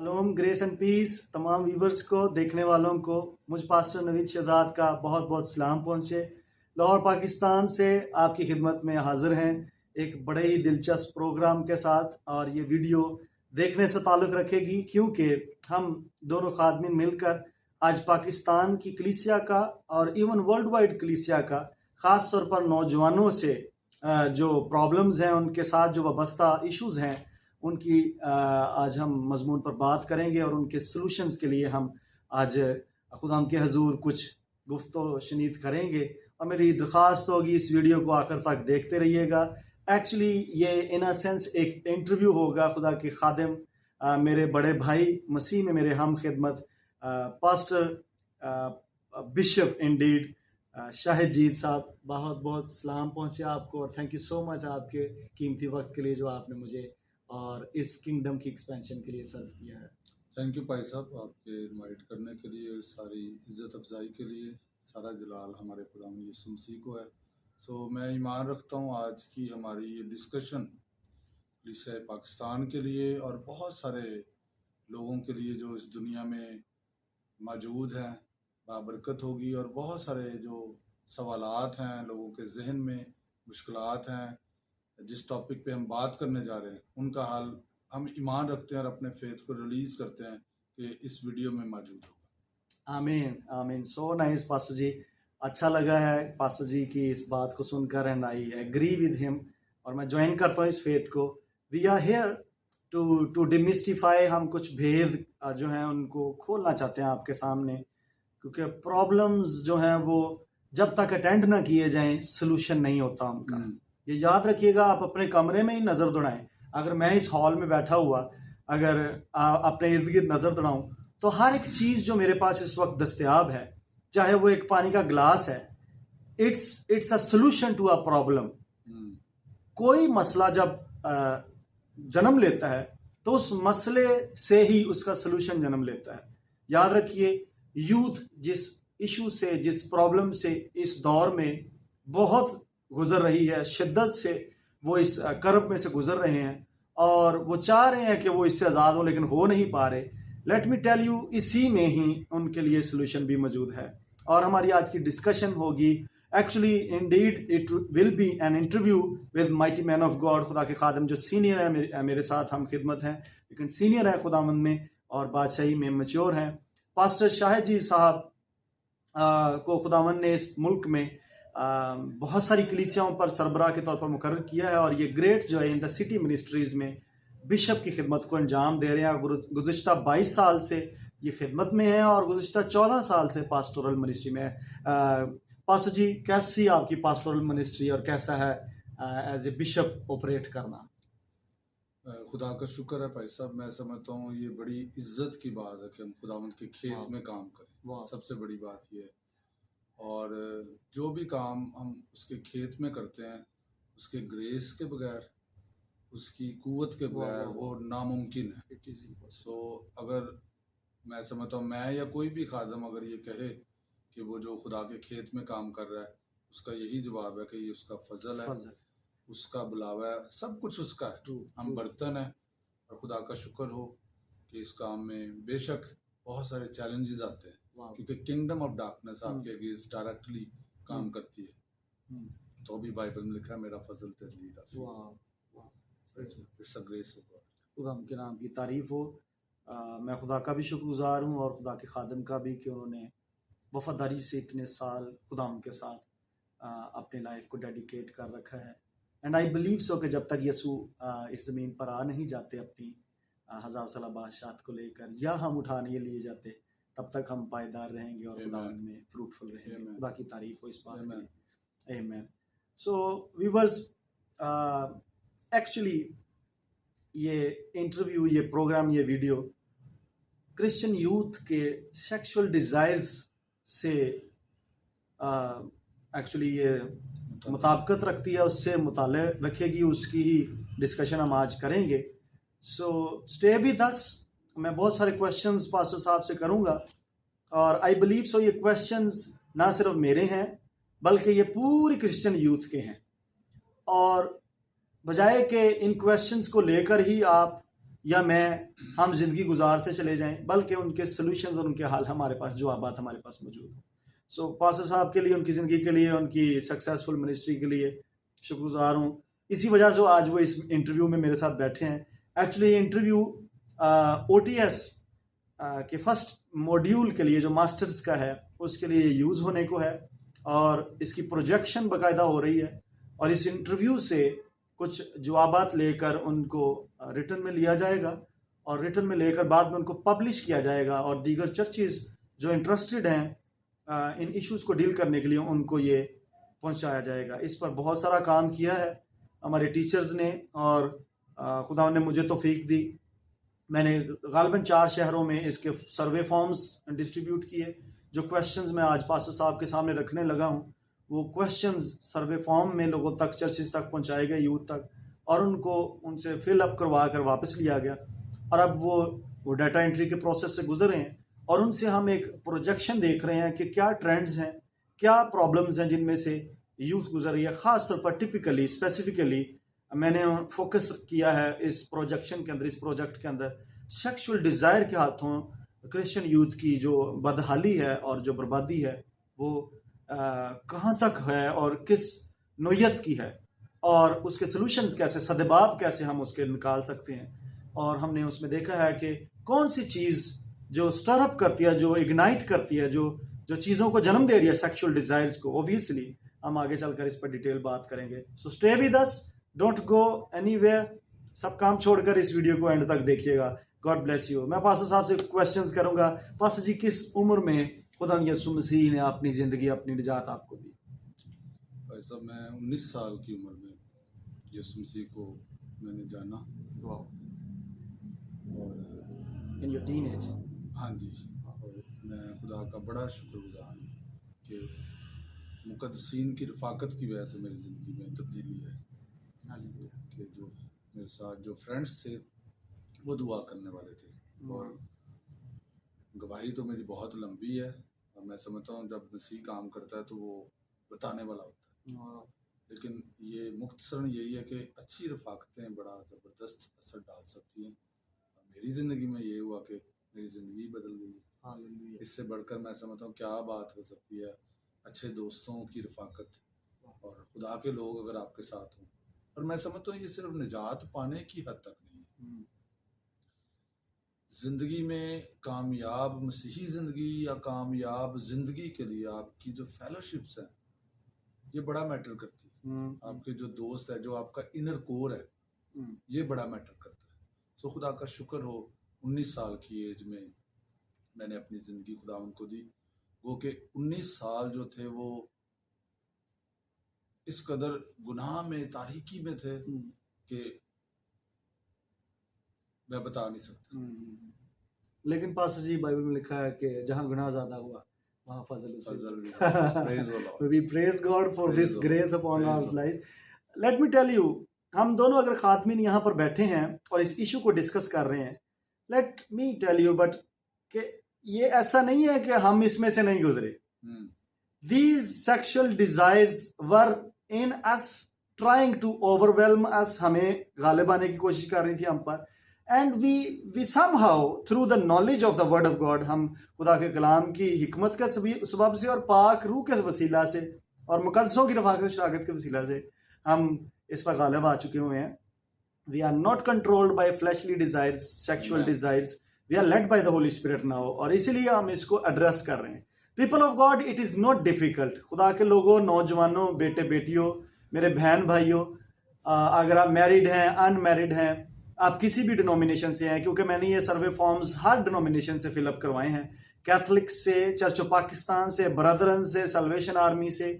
Shalom, grace and piece तमाम viewers को, देखने वालों को मुझ पास्टर नवीद शहजाद का बहुत बहुत सलाम पहुँचे। लाहौर पाकिस्तान से आपकी खिदमत में हाज़िर हैं एक बड़े ही दिलचस्प प्रोग्राम के साथ, और ये वीडियो देखने से ताल्लुक़ रखेगी क्योंकि हम दोनों खादमीन मिलकर आज पाकिस्तान की कलीसिया का और इवन वर्ल्ड वाइड कलीसिया का ख़ास तौर पर नौजवानों से जो प्रॉब्लम्स हैं, उनके साथ जो वाबस्ता इश्यूज़ हैं, उनकी आज हम मज़मून पर बात करेंगे और उनके सलूशंस के लिए हम आज खुदाम के हजूर कुछ गुफ्तो शनीद करेंगे। और मेरी दरख्वास्त होगी इस वीडियो को आखिर तक देखते रहिएगा। एक्चुअली ये इन अ सेंस एक इंटरव्यू होगा खुदा के खादिम मेरे बड़े भाई मसीह में मेरे हम खिदमत पास्टर बिशप इंडीड शाहिद साहब, बहुत बहुत सलाम पहुँचे आपको और थैंक यू सो मच आपके कीमती वक्त के लिए जो आपने मुझे और इस किंगडम की एक्सपेंशन के लिए सर्व किया है। थैंक यू भाई साहब, आपके इनवाइट करने के लिए, सारी इज़्ज़त अफजाई के लिए। सारा जलाल हमारे खुदावंद यीशु मसीह को है। मैं ईमान रखता हूँ आज की हमारी ये डिस्कशन कलीसिया पाकिस्तान के लिए और बहुत सारे लोगों के लिए जो इस दुनिया में मौजूद हैं बाबरकत होगी। और बहुत सारे जो सवालात हैं लोगों के जहन में, मुश्किलात हैं, जिस टॉपिक पे हम बात करने जा रहे हैं उनका हल हम ईमान रखते हैं और अपने फेथ को रिलीज़ करते हैं कि इस वीडियो में मौजूद होगा। आमीन आमीन। सो नाइस पास्टर जी, अच्छा लगा है पास्टर जी की इस बात को सुनकर, and I agree with him और मैं ज्वाइन करता हूँ इस फेथ को। We are here to demystify, हम कुछ भेद जो हैं उनको खोलना चाहते हैं आपके सामने, क्योंकि प्रॉब्लम्स जो हैं वो जब तक अटेंड ना किए जाएं सलूशन नहीं होता उनका। ये याद रखिएगा, आप अपने कमरे में ही नज़र दौड़ाएं। अगर मैं इस हॉल में बैठा हुआ अगर अपने इर्द गिर्द नज़र दौड़ाऊँ तो हर एक चीज़ जो मेरे पास इस वक्त दस्तयाब है, चाहे वो एक पानी का गिलास है, it's a solution to a problem. कोई मसला जब जन्म लेता है तो उस मसले से ही उसका सोल्यूशन जन्म लेता है। याद रखिए, यूथ जिस इशू से, जिस प्रॉब्लम से इस दौर में बहुत गुजर रही है, शिद्दत से वो इस कर्ब में से गुजर रहे हैं और वो चाह रहे हैं कि वो इससे आज़ाद हो, लेकिन हो नहीं पा रहे। लेट मी टेल यू, इसी में ही उनके लिए सोल्यूशन भी मौजूद है। और हमारी आज की डिस्कशन होगी, actually Indeed it will be an interview with mighty man of God, खुदा के खादम जो सीनियर है मेरे साथ हम खिदमत हैं, लेकिन सीनियर है खुदावंद में और बादशाही में मैच्योर हैं। पास्टर शाहिद जी साहब को खुदावंद ने इस मुल्क में बहुत सारी कलीसियाओं पर सरबराह के तौर पर मुकर्रर किया है और ये ग्रेट जो है इन द सिटी मिनिस्ट्रीज़ में बिशप की खिदमत को अंजाम दे रहे हैं। गुज़िश्ता 22 साल से ये खिदमत में है और गुज़िश्ता 14 साल से पास्टोरल मिनिस्ट्री में है। पास्टर जी, कैसी आपकी पास्टोरल मिनिस्ट्री और कैसा है एज ए बिशप ऑपरेट करना? खुदा का शुक्र है भाई साहब। मैं समझता हूँ ये बड़ी इज्जत की बात है कि हम खुदावंद के खेत में काम करें। सबसे बड़ी बात ये है, और जो भी काम हम उसके खेत में करते हैं उसके ग्रेस के बगैर, उसकी कुव्वत के बगैर वो नामुमकिन है। अगर मैं समझता हूँ, मैं या कोई भी खादम अगर ये कहे कि वो जो खुदा के खेत में काम कर रहा है, उसका यही जवाब है कि ये उसका फजल है, उसका बुलावा है, सब कुछ उसका है। हम बर्तन हैं और खुदा का शुक्र हो कि इस काम में बेशक बहुत सारे चैलेंजेस आते हैं, क्योंकि किंगडम ऑफ डार्कनेस आपके अगेंस्ट डायरेक्टली काम करती है। तो भी बाइबल में लिखा है, मेरा फजल तेरे लिए it's a grace of God. खुदा के नाम की तारीफ हो। मैं खुदा का भी शुक्रगुजार हूँ और खुदा के खादम का भी कि उन्होंने वफादारी से इतने साल खुदा के साथ अपने लाइफ को डेडिकेट कर रखा है। एंड आई बिलीव सो कि जब तक यसू इस ज़मीन पर आ नहीं जाते अपनी 1000 साल बादशाहत को लेकर, या हम उठा नहीं लिए जाते, तब तक हम पायदार रहेंगे और खुदा में फ्रूटफुल रहेंगे। खुदा की तारीफ हो इस बात में। आमीन। सो व्यूअर्स, एक्चुअली ये इंटरव्यू, ये प्रोग्राम, ये वीडियो क्रिश्चियन यूथ के सेक्सुअल डिज़ायर्स से एक्चुअली ये मुताबिकत रखती है, उससे मुताल्लिक़ रखेगी, उसकी ही डिस्कशन हम आज करेंगे। So stay with us. मैं बहुत सारे क्वेश्चंस पास्टर साहब से करूंगा और आई बिलीव सो ये क्वेश्चंस ना सिर्फ मेरे हैं बल्कि ये पूरी क्रिश्चियन यूथ के हैं, और बजाय कि इन क्वेश्चंस को लेकर ही आप या मैं हम ज़िंदगी गुजारते चले जाएं, बल्कि उनके सॉल्यूशंस और उनके हल हमारे पास, जवाबात हमारे पास मौजूद हैं। सो पास्टर साहब के लिए, उनकी ज़िंदगी के लिए, उनकी सक्सेसफुल मिनिस्ट्री के लिए शुक्रगुजार हूँ। इसी वजह से आज वो इस इंटरव्यू में मेरे साथ बैठे हैं। एक्चुअली ये इंटरव्यू OTS के फर्स्ट मॉड्यूल के लिए जो मास्टर्स का है उसके लिए यूज़ होने को है, और इसकी प्रोजेक्शन बाकायदा हो रही है, और इस इंटरव्यू से कुछ जवाबात लेकर उनको रिटन में लिया जाएगा, और रिटन में लेकर बाद में उनको पब्लिश किया जाएगा, और दीगर चर्चेज़ जो इंटरेस्टेड हैं इन इश्यूज़ को डील करने के लिए उनको ये पहुंचाया जाएगा। इस पर बहुत सारा काम किया है हमारे टीचर्स ने, और खुदा ने मुझे तौफीक दी। मैंने गालिबन 4 शहरों में इसके सर्वे फॉर्म्स डिस्ट्रीब्यूट किए। जो क्वेश्चंस मैं आज पास्टर साहब के सामने रखने लगा हूँ, वो क्वेश्चंस सर्वे फॉर्म में लोगों तक, चर्चेस तक पहुँचाए गए, यूथ तक, और उनको उनसे फिल अप करवा कर वापस लिया गया, और अब वो डाटा एंट्री के प्रोसेस से गुजर रहे हैं, और उनसे हम एक प्रोजेक्शन देख रहे हैं कि क्या ट्रेंड्स हैं, क्या प्रॉब्लम्स हैं जिनमें से यूथ गुजर रही है। ख़ास तौर पर टिपिकली स्पेसिफिकली मैंने फोकस किया है इस प्रोजेक्शन के अंदर, इस प्रोजेक्ट के अंदर, सेक्सुअल डिज़ायर के हाथों क्रिश्चियन यूथ की जो बदहाली है और जो बर्बादी है वो कहाँ तक है और किस नोयत की है, और उसके सॉल्यूशंस कैसे, सदबाब कैसे हम उसके निकाल सकते हैं। और हमने उसमें देखा है कि कौन सी चीज़ जो स्टरअप करती है, जो इग्नाइट करती है, जो चीज़ों को जन्म दे रही है सेक्सुअल डिज़ायर्स को। ओबियसली हम आगे चलकर इस पर डिटेल बात करेंगे। So stay with us, don't go anywhere, सब काम छोड़कर इस वीडियो को एंड तक देखिएगा। God bless you. मैं पास्टर साहब से क्वेश्चंस करूंगा। पास्टर जी, किस उम्र में खुदा यीशु मसीह ने अपनी ज़िंदगी, अपनी निजात आपको दी? भाई साहब, मैं 19 साल की उम्र में यीशु मसीह को मैंने जाना। और इन योर टीनेज? हाँ जी, और मैं खुदा का बड़ा शुक्रगुजार हूँ कि मुकद्दसीन की रफ़ाकत की वजह से मेरी ज़िंदगी में तब्दीली है। कि जो मेरे साथ जो फ्रेंड्स थे वो दुआ करने वाले थे, और गवाही तो मेरी बहुत लंबी है, और मैं समझता हूँ जब मसीह काम करता है तो वो बताने वाला होता है। लेकिन ये मुख्तसरन यही है कि अच्छी रफ़ाकतें बड़ा ज़बरदस्त असर डाल सकती हैं। मेरी ज़िंदगी में ये हुआ कि मेरी ज़िंदगी बदल गई। इससे बढ़कर मैं समझता हूँ क्या बात हो सकती है। अच्छे दोस्तों की रफ़ाकत और खुदा के लोग अगर आपके साथ हों, और मैं समझता हूँ ये सिर्फ निजात पाने की हद तक नहीं है। ज़िंदगी में कामयाब मसीही ज़िंदगी या कामयाब ज़िंदगी के लिए आपकी जो फेलोशिप्स हैं ये बड़ा मैटर करती है। आपके जो दोस्त है, जो आपका इनर कोर है, ये बड़ा मैटर करता है। सो खुदा का शुक्र हो, 19 साल की एज में मैंने अपनी ज़िंदगी खुदा उनको दी। वो कि 19 साल जो थे वो इस कदर गुनाह में, तारीकी में थे कि मैं बता नहीं सकता। लेकिन पास्टर जी, बाइबल में लिखा है कि जहाँ गुनाह ज़्यादा हुआ वहाँ फजल we praise God for this grace upon our lives. Let me tell you, हम दोनों अगर खातमीन यहाँ पर बैठे हैं और इस इशू को डिस्कस कर रहे हैं, let me tell you but कि ये ऐसा नहीं है कि हम इसमें से नहीं गुजरे। These sexual desires were in us, trying to overwhelm us, हमें गालिब आने की कोशिश कर रही थी हम पर, and we somehow through the knowledge of the word of God, हम खुदा के कलाम की हिकमत के सबब से और पाक रूह के वसीला से और मुकद्दसों की रफ़ाकत शराकत के वसीला से हम इस पर गालिब आ चुके हुए हैं। We are not controlled by fleshly desires, sexual desires, we are led by the Holy Spirit now, और इसीलिए हम इसको एड्रेस कर रहे हैं। People of God, it is not difficult. खुदा के लोगों, नौजवानों, बेटे बेटियों, मेरे बहन भाइयों, अगर आप मैरिड हैं, अनमैरिड हैं, आप किसी भी डिनोमिनेशन से हैं, क्योंकि मैंने ये सर्वे फॉर्म्स हर डिनोमिनेशन से फिलअप करवाए हैं, कैथलिक से, चर्च ऑफ पाकिस्तान से, ब्रदरन से, सल्वेशन आर्मी से,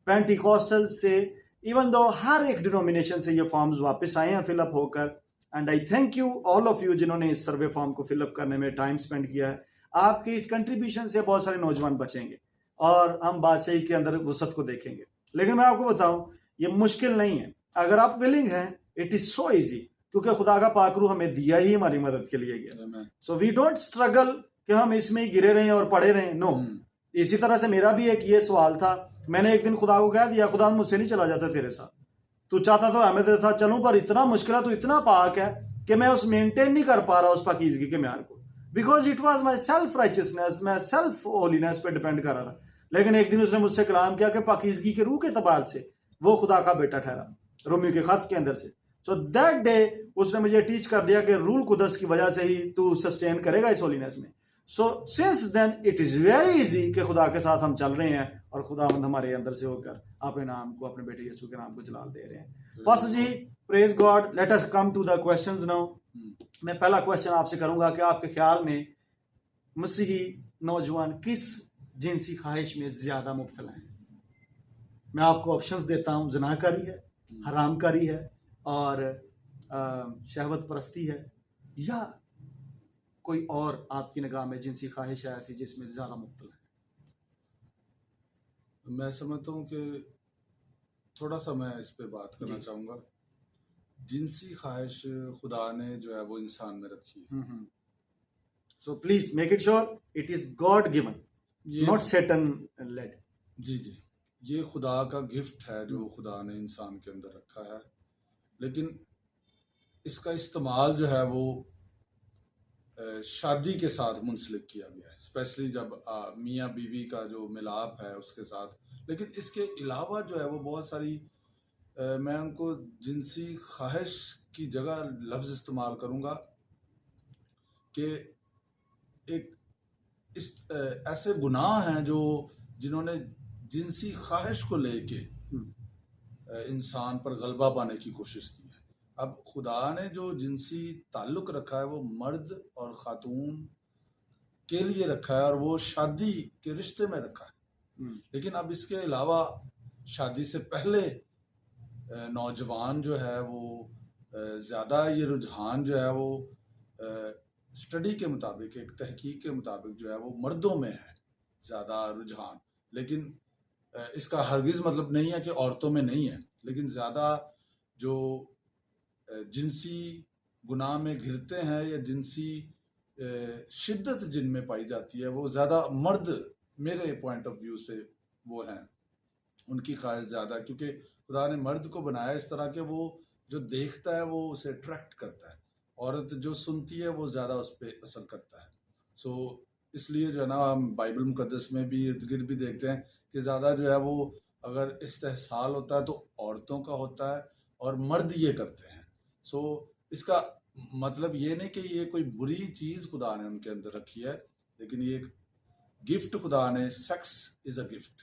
पेंटिकॉस्टल से, इवन दो हर एक डिनोमिनेशन से ये फॉर्म्स वापस आए हैं फिलअप होकर। And I thank you all of you जिन्होंने इस सर्वे फॉर्म को फिलअप करने में टाइम स्पेंड किया है। आपके इस कंट्रीब्यूशन से बहुत सारे नौजवान बचेंगे और हम बादशाही के अंदर वसत को देखेंगे। लेकिन मैं आपको बताऊं, ये मुश्किल नहीं है अगर आप विलिंग हैं। इट इज़ सो ईजी, क्योंकि खुदा का पाकरू हमें दिया ही हमारी मदद के लिए गया। सो वी डोंट स्ट्रगल कि हम इसमें ही गिरे रहें और पड़े रहें। नो, इसी तरह से मेरा भी एक ये सवाल था। मैंने एक दिन खुदा को कह दिया, खुदा मुझसे नहीं चला जाता तेरे साथ, तू चाहता तो मैं तेरे साथ चलूं, पर इतना मुश्किल है, तू इतना पाक है कि मैं उस मेंटेन नहीं कर पा रहा उस पाकीज़गी के म्यार को, because it was my self righteousness, मैं सेल्फ होलीनेस पे डिपेंड कर रहा था। लेकिन एक दिन उसने मुझसे कलाम किया कि पाकीज़गी के रूह के एतबार से वो खुदा का बेटा ठहरा, रोमियो के खत के अंदर से। सो दैट डे उसने मुझे टीच कर दिया कि रूल कुदस की वजह से ही तू सस्टेन करेगा इस होलीनेस में। So since then it is very easy कि खुदा के साथ हम चल रहे हैं और खुदावंद हमारे अंदर से होकर अपने नाम को, अपने बेटे यीशु के नाम को जलाल दे रहे हैं। Pastor ji, praise God, let us come to the questions now. मैं पहला क्वेश्चन आपसे करूंगा कि आपके ख्याल में मसीही नौजवान किस जिनसी ख्वाहिश में ज़्यादा मुब्तला हैं? मैं आपको ऑप्शंस देता हूँ, जनाकारी है, हरामकारी है और शहवत परस्ती है, या कोई और आपकी निगाह में जिनसी ख्वाहिश है ऐसी जिसमें ज़्यादा मुब्तला है? मैं समझता हूँ कि थोड़ा सा मैं इस पे बात करना चाहूँगा। जिनसी ख्वाहिश खुदा ने जो है वो इंसान में रखी है। So please make it sure it is God given, not Satan led. जी जी, ये खुदा का गिफ्ट है जो खुदा ने इंसान के अंदर रखा है, लेकिन इसका इस्तेमाल जो है वो शादी के साथ मुंसलिक किया गया है, स्पेशली जब मियाँ बीवी का जो मिलाप है उसके साथ। लेकिन इसके अलावा जो है वो बहुत सारी मैं उनको जिनसी ख्वाहिश की जगह लफ्ज़ इस्तेमाल करूँगा कि एक इस ऐसे गुनाह हैं जो जिन्होंने जिनसी ख्वाहिश को लेके इंसान पर गलबा पाने की कोशिश की है। अब खुदा ने जो जिनसी ताल्लुक़ रखा है वो मर्द और ख़ातून के लिए रखा है और वो शादी के रिश्ते में रखा है। लेकिन अब इसके अलावा शादी से पहले नौजवान जो है वो ज़्यादा ये रुझान जो है वो स्टडी के मुताबिक, एक तहकीक के मुताबिक जो है वो मर्दों में है ज़्यादा रुझान। लेकिन इसका हरगिज़ मतलब नहीं है कि औरतों में नहीं है, लेकिन ज़्यादा जो जिनसी गुनाह में घिरते हैं या जिनसी शिद्दत जिनमें पाई जाती है वो ज़्यादा मर्द, मेरे पॉइंट ऑफ व्यू से वो हैं, उनकी ख्वाहिश ज़्यादा, क्योंकि खुदा ने मर्द को बनाया इस तरह के वो जो देखता है वो उसे अट्रैक्ट करता है, औरत जो सुनती है वो ज़्यादा उस पर असर करता है। सो इसलिए जो है ना हम बाइबल मुकद्दस में भी इर्द गिर्द भी देखते हैं कि ज़्यादा जो है वो अगर इस्तेहसाल होता है तो औरतों का होता है और मर्द ये करते हैं। सो इसका मतलब ये नहीं कि ये कोई बुरी चीज़ खुदा ने उनके अंदर रखी है, लेकिन ये एक गिफ्ट खुदा ने, सेक्स इज़ अ गिफ्ट,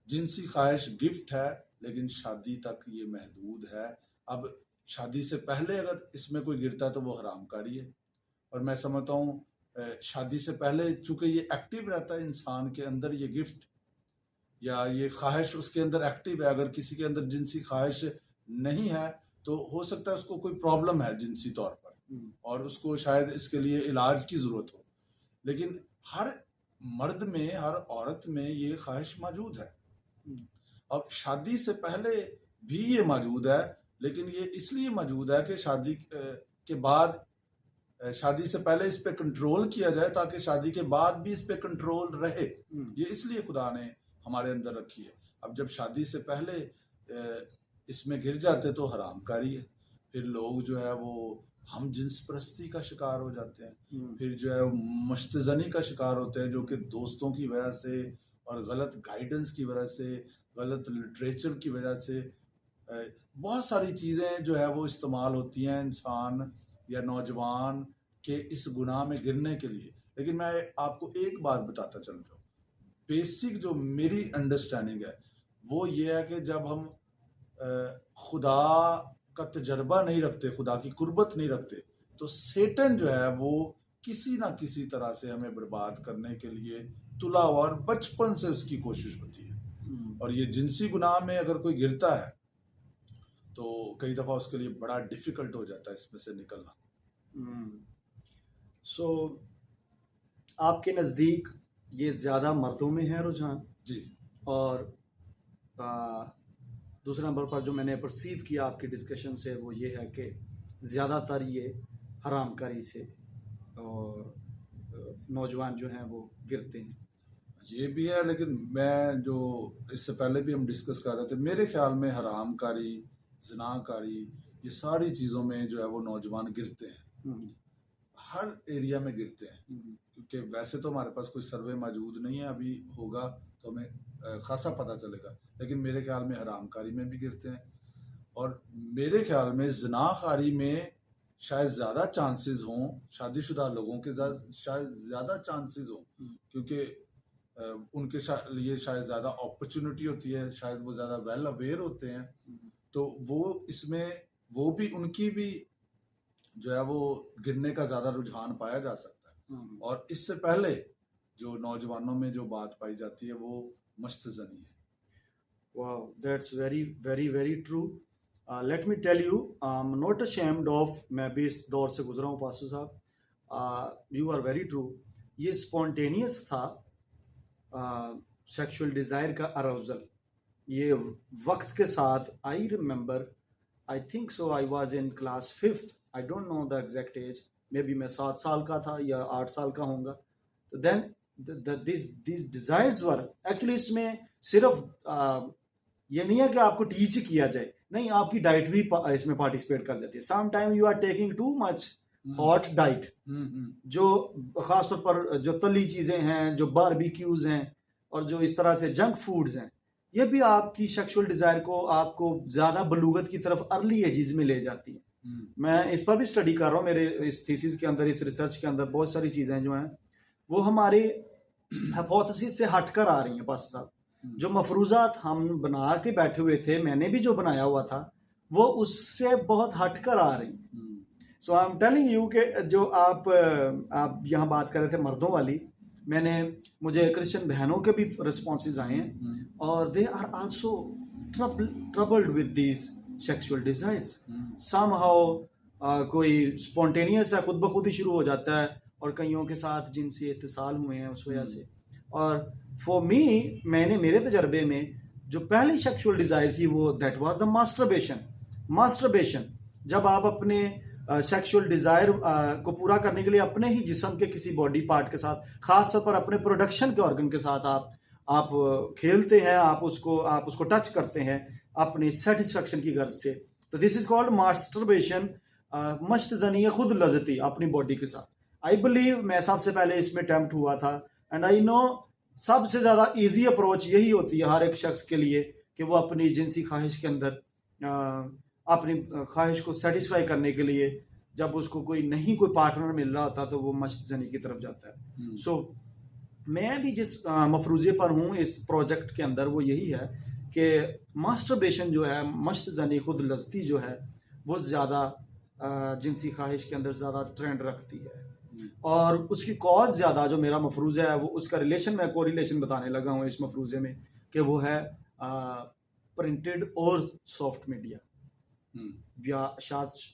जिनसी ख्वाहिश गिफ्ट है, लेकिन शादी तक ये महदूद है। अब शादी से पहले अगर इसमें कोई गिरता है तो वो हरामकारी है। और मैं समझता हूँ शादी से पहले चूँकि ये एक्टिव रहता है इंसान के अंदर, ये गिफ्ट या ये ख्वाहिश उसके अंदर एक्टिव है। अगर किसी के अंदर जिनसी ख्वाहिश नहीं है तो हो सकता है उसको कोई प्रॉब्लम है जिनसी तौर पर और उसको शायद इसके लिए इलाज की ज़रूरत हो। लेकिन हर मर्द में, हर औरत में ये ख्वाहिश मौजूद है और शादी से पहले भी ये मौजूद है, लेकिन ये इसलिए मौजूद है कि शादी के बाद, शादी से पहले इस पे कंट्रोल किया जाए ताकि शादी के बाद भी इस पे कंट्रोल रहे। ये इसलिए खुदा ने हमारे अंदर रखी है। अब जब शादी से पहले इसमें गिर जाते तो हरामकारी है, फिर लोग जो है वो हम जिन्स परस्ती का शिकार हो जाते हैं, फिर जो है मुश्तजनी का शिकार होते हैं, जो कि दोस्तों की वजह से और गलत गाइडेंस की वजह से, गलत लिटरेचर की वजह से बहुत सारी चीज़ें जो है वो इस्तेमाल होती हैं इंसान या नौजवान के इस गुनाह में गिरने के लिए। लेकिन मैं आपको एक बात बताता चलता हूँ, बेसिक जो मेरी अंडरस्टैंडिंग है वो ये है कि जब हम खुदा का तजर्बा नहीं रखते, खुदा की कुर्बत नहीं रखते, तो सेटन जो है वो किसी ना किसी तरह से हमें बर्बाद करने के लिए तुला हुआ और बचपन से उसकी कोशिश होती है। और ये जिनसी गुनाह में अगर कोई गिरता है तो कई दफ़ा उसके लिए बड़ा डिफ़िकल्ट हो जाता है इसमें से निकलना। सो आपके नज़दीक ये ज़्यादा मर्दों में है रुझान जी, और दूसरे नंबर पर जो मैंने परसीव किया आपकी डिस्कशन से वो ये है कि ज़्यादातर ये हरामकारी से और नौजवान जो हैं वो गिरते हैं। ये भी है, लेकिन मैं जो इससे पहले भी हम डिस्कस कर रहे थे, मेरे ख्याल में हरामकारी, ज़िनाकारी ये सारी चीज़ों में जो है वो नौजवान गिरते हैं, हर एरिया में गिरते हैं। क्योंकि वैसे तो हमारे पास कोई सर्वे मौजूद नहीं है, अभी होगा तो हमें खासा पता चलेगा, लेकिन मेरे ख्याल में हरामकारी में भी गिरते हैं, और मेरे ख्याल में ज़िनाकारी में शायद ज़्यादा चांसेस हों, शादीशुदा लोगों के शायद ज़्यादा चांसेस हों, क्योंकि उनके लिए शायद ज़्यादा अपॉर्चुनिटी होती है, शायद वो ज़्यादा वेल अवेयर होते हैं, तो वो इसमें वो भी उनकी भी जो है वो गिरने का ज़्यादा रुझान पाया जा सकता है। और इससे पहले जो नौजवानों में जो बात पाई जाती है वो मश्तज़नी है। Wow, that's very very very true. Let me tell you, I'm not ashamed of, मैं भी इस दौर से गुजरा हूँ पासू साहब, you are very true. ये स्पॉन्टेनियस था, सेक्सुअल डिज़ायर का अराउजल, ये वक्त के साथ, I remember, I think so I was in class 5th, I don't know the exact as, may be मैं 7 साल का था या 8 साल का होऊंगा। तो then this desires were actually, इसमें सिर्फ ये नहीं है कि आपको टीच किया जाए, नहीं, आपकी डाइट भी इसमें पार्टिसिपेट कर जाती है। Some time you are taking too much hot diet, जो ख़ासतौर पर जो तली चीज़ें हैं, जो बारबेक्यूज़ हैं और जो इस तरह से जंक फूड्स हैं, ये भी आपकी सेक्सुअल डिज़ायर को आपको ज़्यादा बलूगत की तरफ अर्ली एजेस में ले जाती है। मैं इस पर भी स्टडी कर रहा हूँ, मेरे इस थीसिस के अंदर, इस रिसर्च के अंदर बहुत सारी चीज़ें जो हैं वो हमारे हाइपोथेसिस से हटकर आ रही हैं। पास साहब, जो मफरूज़ात हम बना के बैठे हुए थे, मैंने भी जो बनाया हुआ था, वो उससे बहुत हटकर आ रही हैं। सो आई एम टेलिंग यू कि जो आप यहाँ बात कर रहे थे मर्दों वाली, मुझे क्रिश्चियन बहनों के भी रिस्पॉन्सेज आए हैं, और they are also troubled with these sexual desires. Somehow कोई स्पॉन्टेनियस है, खुद ब खुद ही शुरू हो जाता है, और कईयों के साथ जिनसी इत्तिसाल हुए हैं उस वजह से। और फॉर मी, मेरे तजर्बे में जो पहली सेक्सुअल डिज़ायर थी वो दैट वाज द मास्टरबेशन। जब आप अपने सेक्सुअल डिज़ायर को पूरा करने के लिए अपने ही जिस्म के किसी बॉडी पार्ट के साथ, ख़ास तौर पर अपने प्रोडक्शन के ऑर्गन के साथ आप खेलते हैं, आप उसको टच करते हैं अपनी सेटिस्फेक्शन की गर्ज से, तो दिस इज़ कॉल्ड मास्टरबेशन। मश्तज़नी, खुद लज़्ज़ती अपनी बॉडी के साथ। आई बिलीव मैं सबसे पहले इसमें अटेम्प्ट हुआ था, एंड आई नो सबसे ज़्यादा ईजी अप्रोच यही होती है हर एक शख्स के लिए कि वो अपनी जिनसी ख्वाहिश के अंदर अपनी ख्वाहिश को सेटिस्फाई करने के लिए, जब उसको कोई पार्टनर मिल रहा होता तो वो मश्तज़नी की तरफ जाता है। सो मैं भी जिस मफरूज़े पर हूँ इस प्रोजेक्ट के अंदर, वो यही है कि मास्टरबेशन जो है, मश्तज़नी खुद लज़्ज़ती जो है, वो ज़्यादा जिनसी ख्वाहिश के अंदर ज़्यादा ट्रेंड रखती है, और उसकी कॉज ज़्यादा जो मेरा मफरूज़ा है वो उसका रिलेशन, मैं कोरिलेशन बताने लगा हूँ इस मफरूज़े में, कि वो है प्रिंटेड और सॉफ्ट मीडिया, या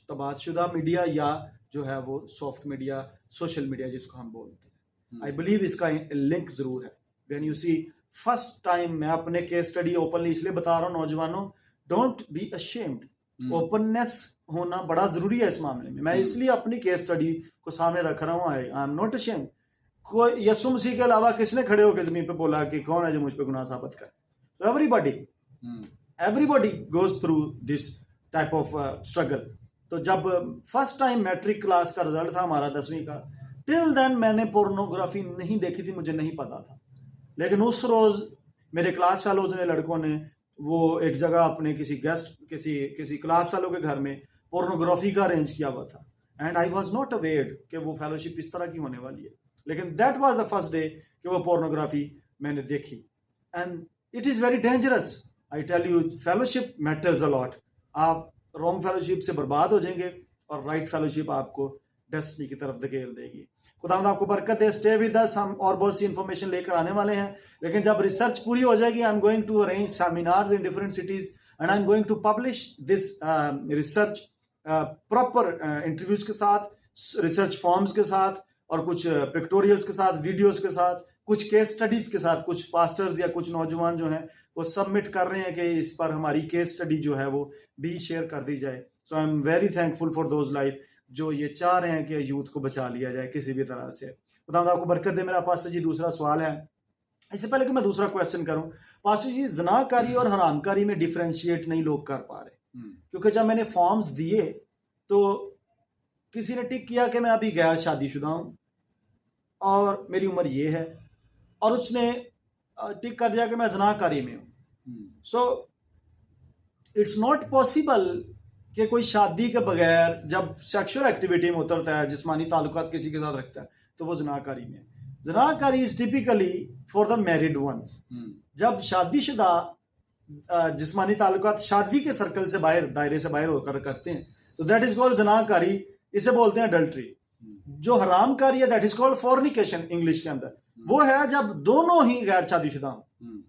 तबादशुदा मीडिया, या जो है वो सॉफ्ट मीडिया, सोशल मीडिया जिसको हम बोलते हैं। आई बिलीव इसका लिंक ज़रूर है। When you see, first time मैं अपने केस स्टडी ओपनली इसलिए बता रहा हूँ नौजवानों, डोंट बी अशेम्ड, ओपननेस होना बड़ा ज़रूरी है इस मामले में। मैं इसलिए अपनी केस स्टडी को सामने रख रहा हूँ, आई एम नॉट अशेम्ड। कोई यसुम मसीह के अलावा किसने खड़े होकर ज़मीन पे बोला कि कौन है जो मुझ पे गुनाह साबित करे? So everybody goes through this type of struggle. तो जब फर्स्ट टाइम मैट्रिक क्लास का रिजल्ट था हमारा 10वीं का, टिल देन मैंने पोर्नोग्राफी नहीं देखी थी, मुझे नहीं पता था। लेकिन उस रोज़ मेरे क्लास फेलोज ने, लड़कों ने, वो एक जगह अपने किसी क्लास फेलो के घर में पोर्नोग्राफी का अरेंज किया हुआ था, and I was not aware कि वो फेलोशिप इस तरह की होने वाली है। लेकिन that was the first day कि वो पोर्नोग्राफी मैंने देखी, and it is very dangerous. I tell you, fellowship matters a lot. आप रॉन्ग फेलोशिप से बर्बाद हो जाएंगे, और राइट फेलोशिप आपको डेस्टिनी की तरफ धकेल देगी। खुदावंद आपको बरकत दे। स्टे विद अस, हम और बहुत सी इन्फॉर्मेशन लेकर आने वाले हैं, लेकिन जब रिसर्च पूरी हो जाएगी, I am going to arrange seminars in different cities, and I am going to publish this research proper interviews के साथ, रिसर्च फॉर्म्स के साथ, और कुछ पिक्टोरियल्स के साथ, वीडियोस के साथ, कुछ केस स्टडीज़ के साथ। कुछ पास्टर्स या कुछ नौजवान जो हैं वो सबमिट कर रहे हैं कि इस पर हमारी केस स्टडी जो है वो भी शेयर कर दी जाए। So I am very thankful for those life जो ये चाह रहे हैं कि यूथ को बचा लिया जाए किसी भी तरह से। खुदावंद आपको बरकत दे। मेरा पास्टर जी दूसरा सवाल है, इससे पहले कि मैं दूसरा क्वेश्चन करूं, पास्टर जी, ज़िनाकारी और हरामकारी में डिफरेंशिएट नहीं लोग कर पा रहे। क्योंकि जब मैंने फॉर्म्स दिए तो किसी ने टिक किया कि मैं अभी गैर शादीशुदा हूँ और मेरी उम्र ये है, और उसने टिक कर दिया कि मैं ज़नाकारी में हूँ। सो इट्स नॉट पॉसिबल कि कोई शादी के बगैर जब सेक्सुअल एक्टिविटी में उतरता है, जिस्मानी ताल्लुकात किसी के साथ रखता है, तो वो ज़नाकारी में। ज़नाकारी is typically for the married ones. जब शादीशुदा जिस्मानी ताल्लुकात शादी के सर्कल से बाहर, दायरे से बाहर होकर करते हैं, तो दैट इज़ कॉल्ड ज़नाकारी। इसे बोलते हैं अडल्ट्री। जो हराम कारी है that is called fornication English के अंदर, वो है जब दोनों ही गैर शादीशुदा हों।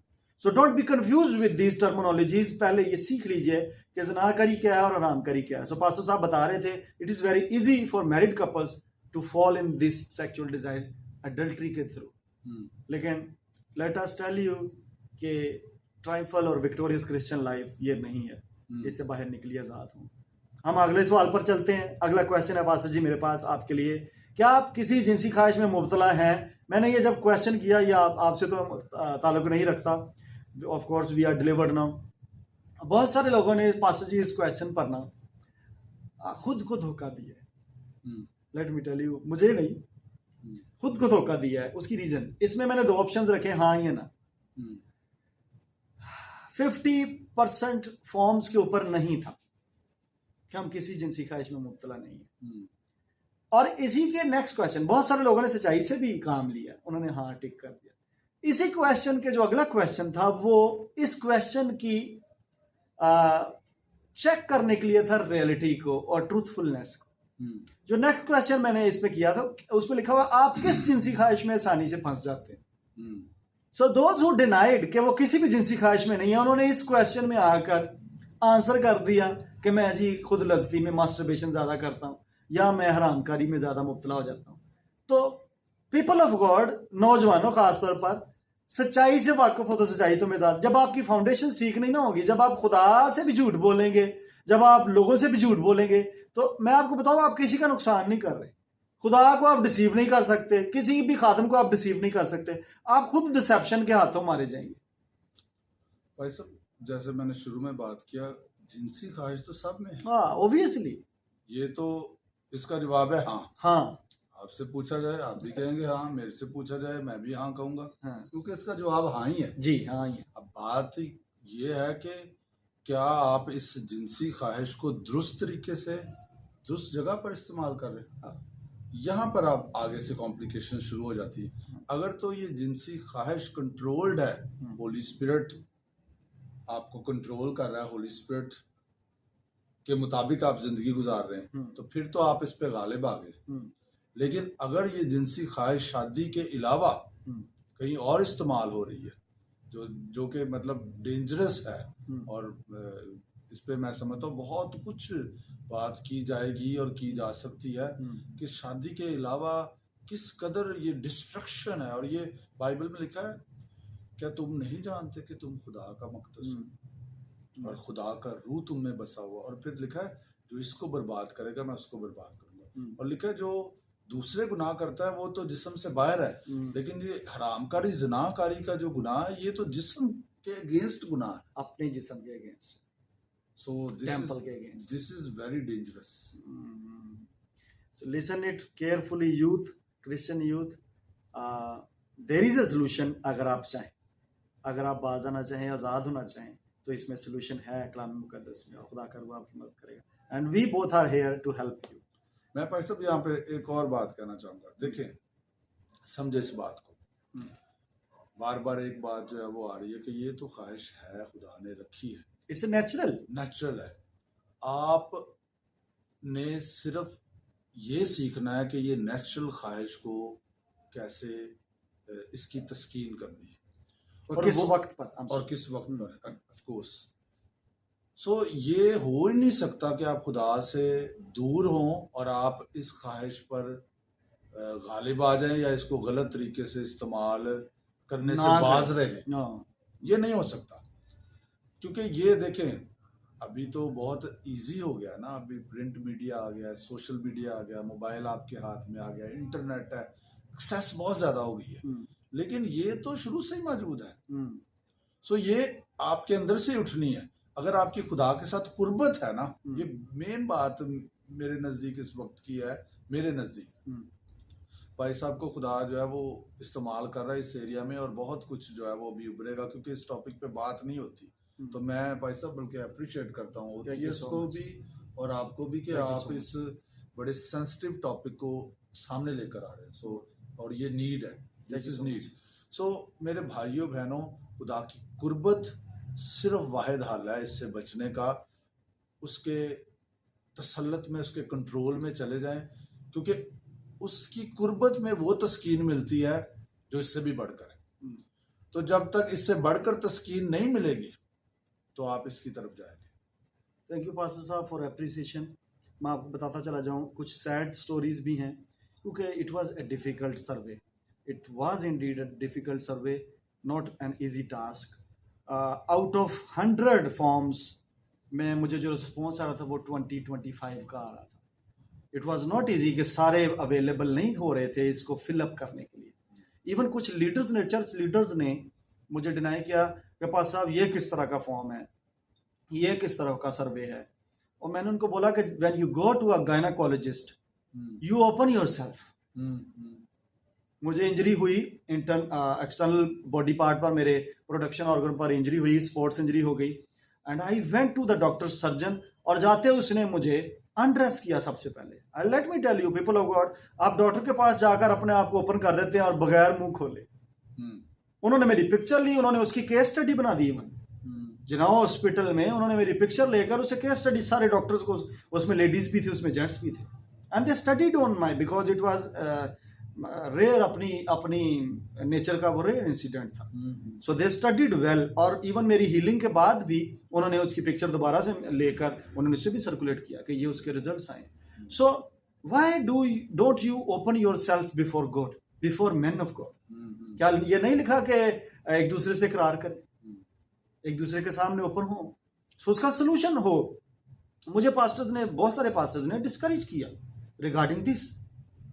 So don't be confuse with these terminologies. पहले ये सीख लीजिए कि ज़नाकारी क्या है और हराम कारी क्या है। सो पास्टर साहब बता रहे थे it is very easy for married couples to fall in this sexual desire adultery के थ्रू। लेकिन लेट अस टेल यू कि ट्रायम्फल और विक्टोरियस क्रिश्चियन लाइफ ये नहीं है, इससे बाहर निकलिए, आज़ाद हूँ। हम अगले सवाल पर चलते हैं। अगला क्वेश्चन है पास्टर जी मेरे पास आपके लिए, क्या आप किसी जिनसी ख्वाहिश में मुब्तला हैं? मैंने ये जब क्वेश्चन किया, या आपसे तो ताल्लुक़ नहीं रखता, of course we are delivered now. बहुत सारे लोगों ने पास्टर जी इस क्वेश्चन पर ना खुद को धोखा दिया है। लेट मी टेल यू, मुझे नहीं, खुद को धोखा दिया है। उसकी रीज़न इसमें मैंने दो ऑप्शंस रखे, हाँ या ना। 50% फॉर्म्स के ऊपर नहीं था कि हम किसी जिनसी ख्वाहिश में मुब्तला नहीं है। और इसी के नेक्स्ट क्वेश्चन, बहुत सारे लोगों ने सच्चाई से भी काम लिया, उन्होंने हाँ टिक कर दिया। इसी क्वेश्चन के जो अगला क्वेश्चन था वो इस क्वेश्चन की चेक करने के लिए था रियलिटी को और ट्रूथफुलनेस को। जो नेक्स्ट क्वेश्चन मैंने इस पे किया था उसमें लिखा हुआ आप किस जिनसी ख्वाहिश में आसानी से फंस जाते हैं। सो दोज हु डिनाइड कि वो किसी भी जिनसी ख्वाहिश में नहीं है, उन्होंने इस क्वेश्चन में आकर आंसर कर दिया कि मैं जी खुद लज़्ज़ती में मास्टरबेशन ज़्यादा करता हूँ या मैं हरामकारी में ज़्यादा मुब्तला हो जाता हूँ। तो पीपल ऑफ गॉड, नौजवानों ख़ासतौर पर, सच्चाई से वाकिफ़ हो तो सच्चाई तो में ज़्यादा। जब आपकी फाउंडेशन ठीक नहीं ना होगी, जब आप खुदा से भी झूठ बोलेंगे, जब आप लोगों से भी झूठ बोलेंगे, तो मैं आपको बताऊँ आप किसी का नुकसान नहीं कर रहे। खुदा को आप डिसीव नहीं कर सकते, किसी भी खादम को आप डिसीव नहीं कर सकते, आप खुद डिसेप्शन के हाथों मारे जाएंगे। भाई साहब, जैसे मैंने शुरू में बात किया, जिनसी ख्वाहिश तो सब में है। हाँ, ऑब्वियसली ये तो इसका जवाब है हाँ। हाँ, आपसे पूछा जाए आप भी कहेंगे हाँ, मेरे से पूछा जाए मैं भी हाँ कहूँगा, हाँ, क्योंकि इसका जवाब हाँ ही है जी, हाँ ही है। अब बात ये है कि क्या आप इस जिनसी ख्वाहिश को दुरुस्त तरीके से दुरुस्त जगह पर इस्तेमाल कर रहे हैं। यहाँ पर आप आगे से कॉम्प्लिकेशन शुरू हो जाती है। अगर तो ये जिनसी ख्वाहिश कंट्रोल्ड है, होली स्पिरिट आपको कंट्रोल कर रहा है, होली स्पिरिट के मुताबिक आप जिंदगी गुजार रहे हैं, तो फिर तो आप इस पे गालिब आ गए। लेकिन अगर ये जिनसी ख्वाहिश शादी के अलावा कहीं और इस्तेमाल हो रही है, जो कि मतलब डेंजरस है, और इस पे मैं समझता हूँ बहुत कुछ बात की जाएगी और की जा सकती है कि शादी के अलावा किस कदर ये डिस्ट्रक्शन है। और ये बाइबल में लिखा है, क्या तुम नहीं जानते कि तुम खुदा का मक़दस हो और खुदा का रूह तुम में बसा हुआ। और फिर लिखा है जो इसको बर्बाद करेगा मैं उसको बर्बाद करूंगा। और लिखा है जो दूसरे गुनाह करता है वो तो जिस्म से बाहर है, लेकिन ये हरामकारी ज़िनाकारी का जो गुनाह है ये तो जिस्म के अगेंस्ट गुनाह है, अपने जिस्म के against. So this is very dangerous. So listen it carefully, youth, Christian youth. There is a solution. अगर आप चाहें, अगर आप बाज आना चाहें, आज़ाद होना चाहें, तो इसमें solution है कलाम मुक़द्दस में, और खुदा कर वो आपकी मदद करेगा। And we both are here to help you. मैं भाई साहब यहाँ पे एक और बात कहना चाहूँगा। देखें, समझे इस बात को, बार बार एक बात जो है वो आ रही है कि ये तो ख्वाहिश है, खुदा ने रखी है, इट्स नेचुरल है। आपने सिर्फ ये सीखना है कि ये नेचुरल ख्वाहिश को कैसे इसकी तस्कीन करनी है और किस वक्त पर, ऑफ कोर्स। सो ये हो ही नहीं सकता कि आप खुदा से दूर हों और आप इस ख्वाहिश पर गालिब आ जाएं या इसको गलत तरीके से इस्तेमाल करने से बाज रहें। ये नहीं हो सकता, क्योंकि ये देखें अभी तो बहुत इजी हो गया ना, अभी प्रिंट मीडिया आ गया, सोशल मीडिया आ गया, मोबाइल आपके हाथ में आ गया, इंटरनेट है, एक्सेस बहुत ज़्यादा हो गई है, लेकिन ये तो शुरू से ही मौजूद है। सो ये आपके अंदर से उठनी है। अगर आपकी खुदा के साथ कुर्बत है ना, ये मेन बात मेरे नज़दीक इस वक्त की है। मेरे नज़दीक भाई साहब को खुदा जो है वो इस्तेमाल कर रहा है इस एरिया में, और बहुत कुछ जो है वो अभी उभरेगा, क्योंकि इस टॉपिक पे बात नहीं होती। तो मैं भाई साहब बल्कि अप्रिशिएट करता हूँ ओटीएस को भी और आपको भी कि आप इस बड़े सेंसिटिव टॉपिक को सामने लेकर आ रहे हैं। सो और ये नीड है, दिस इज नीड। सो मेरे भाइयों बहनों, खुदा की कुर्बत सिर्फ वाहिद हल है इससे बचने का। उसके तसल्लत में, उसके कंट्रोल में चले जाएं, क्योंकि उसकी कुर्बत में वो तस्कीन मिलती है जो इससे भी बढ़कर है। तो जब तक इससे बढ़कर तस्कीन नहीं मिलेगी तो आप इसकी तरफ जाएंगे। थैंक यू पास्टर साहब फॉर अप्रिसिएशन। मैं आपको बताता चला जाऊँ, कुछ सैड स्टोरीज भी हैं, क्योंकि it was a difficult survey. It was indeed a difficult survey, not an easy task. Out of 100 forms में मुझे जो रिस्पॉन्स आ रहा था वो 20-25 का आ रहा था। इट वाज नॉट ईजी कि सारे अवेलेबल नहीं हो रहे थे इसको फिलअप करने के लिए। इवन कुछ लीडर्स ने, चर्च लीडर्स ने मुझे डिनाई किया कि पास साहब ये किस तरह का फॉर्म है, ये किस तरह का सर्वे है। और मैंने उनको बोला कि when you go to a gynaecologist you open yourself. मुझे इंजरी हुई एक्सटर्नल बॉडी पार्ट पर, मेरे प्रोडक्शन ऑर्गन पर इंजरी हुई, स्पोर्ट्स इंजरी हो गई, and I went to the doctor surgeon. और जाते उसने मुझे अनड्रेस किया सबसे पहले। I let me tell you people of God, आप डॉक्टर के पास जाकर अपने आप को ओपन कर देते हैं और बगैर मुंह खोले। उन्होंने मेरी पिक्चर ली, उन्होंने उसकी केस स्टडी बना दी। जिनाओ हॉस्पिटल में उन्होंने मेरी पिक्चर लेकर उसे केस स्टडी, सारे डॉक्टर्स को, उसमें लेडीज भी थी, उसमें जेंट्स भी थे, and they studied on my, because it was rare, अपनी नेचर का वो रेयर इंसिडेंट था। सो दे स्टडीड वेल, और इवन मेरी हीलिंग के बाद भी उन्होंने उसकी पिक्चर दोबारा से लेकर उन्होंने इसे भी सर्कुलेट किया कि ये उसके रिजल्ट्स आए। So why don't you open yourself before God, before man of God? क्या ये नहीं लिखा कि एक दूसरे से इकरार करें, एक दूसरे के सामने ओपन हो, सो उसका सोल्यूशन हो? मुझे पास्टर्स ने, बहुत सारे पास्टर्स ने डिस्करेज किया रिगार्डिंग दिस,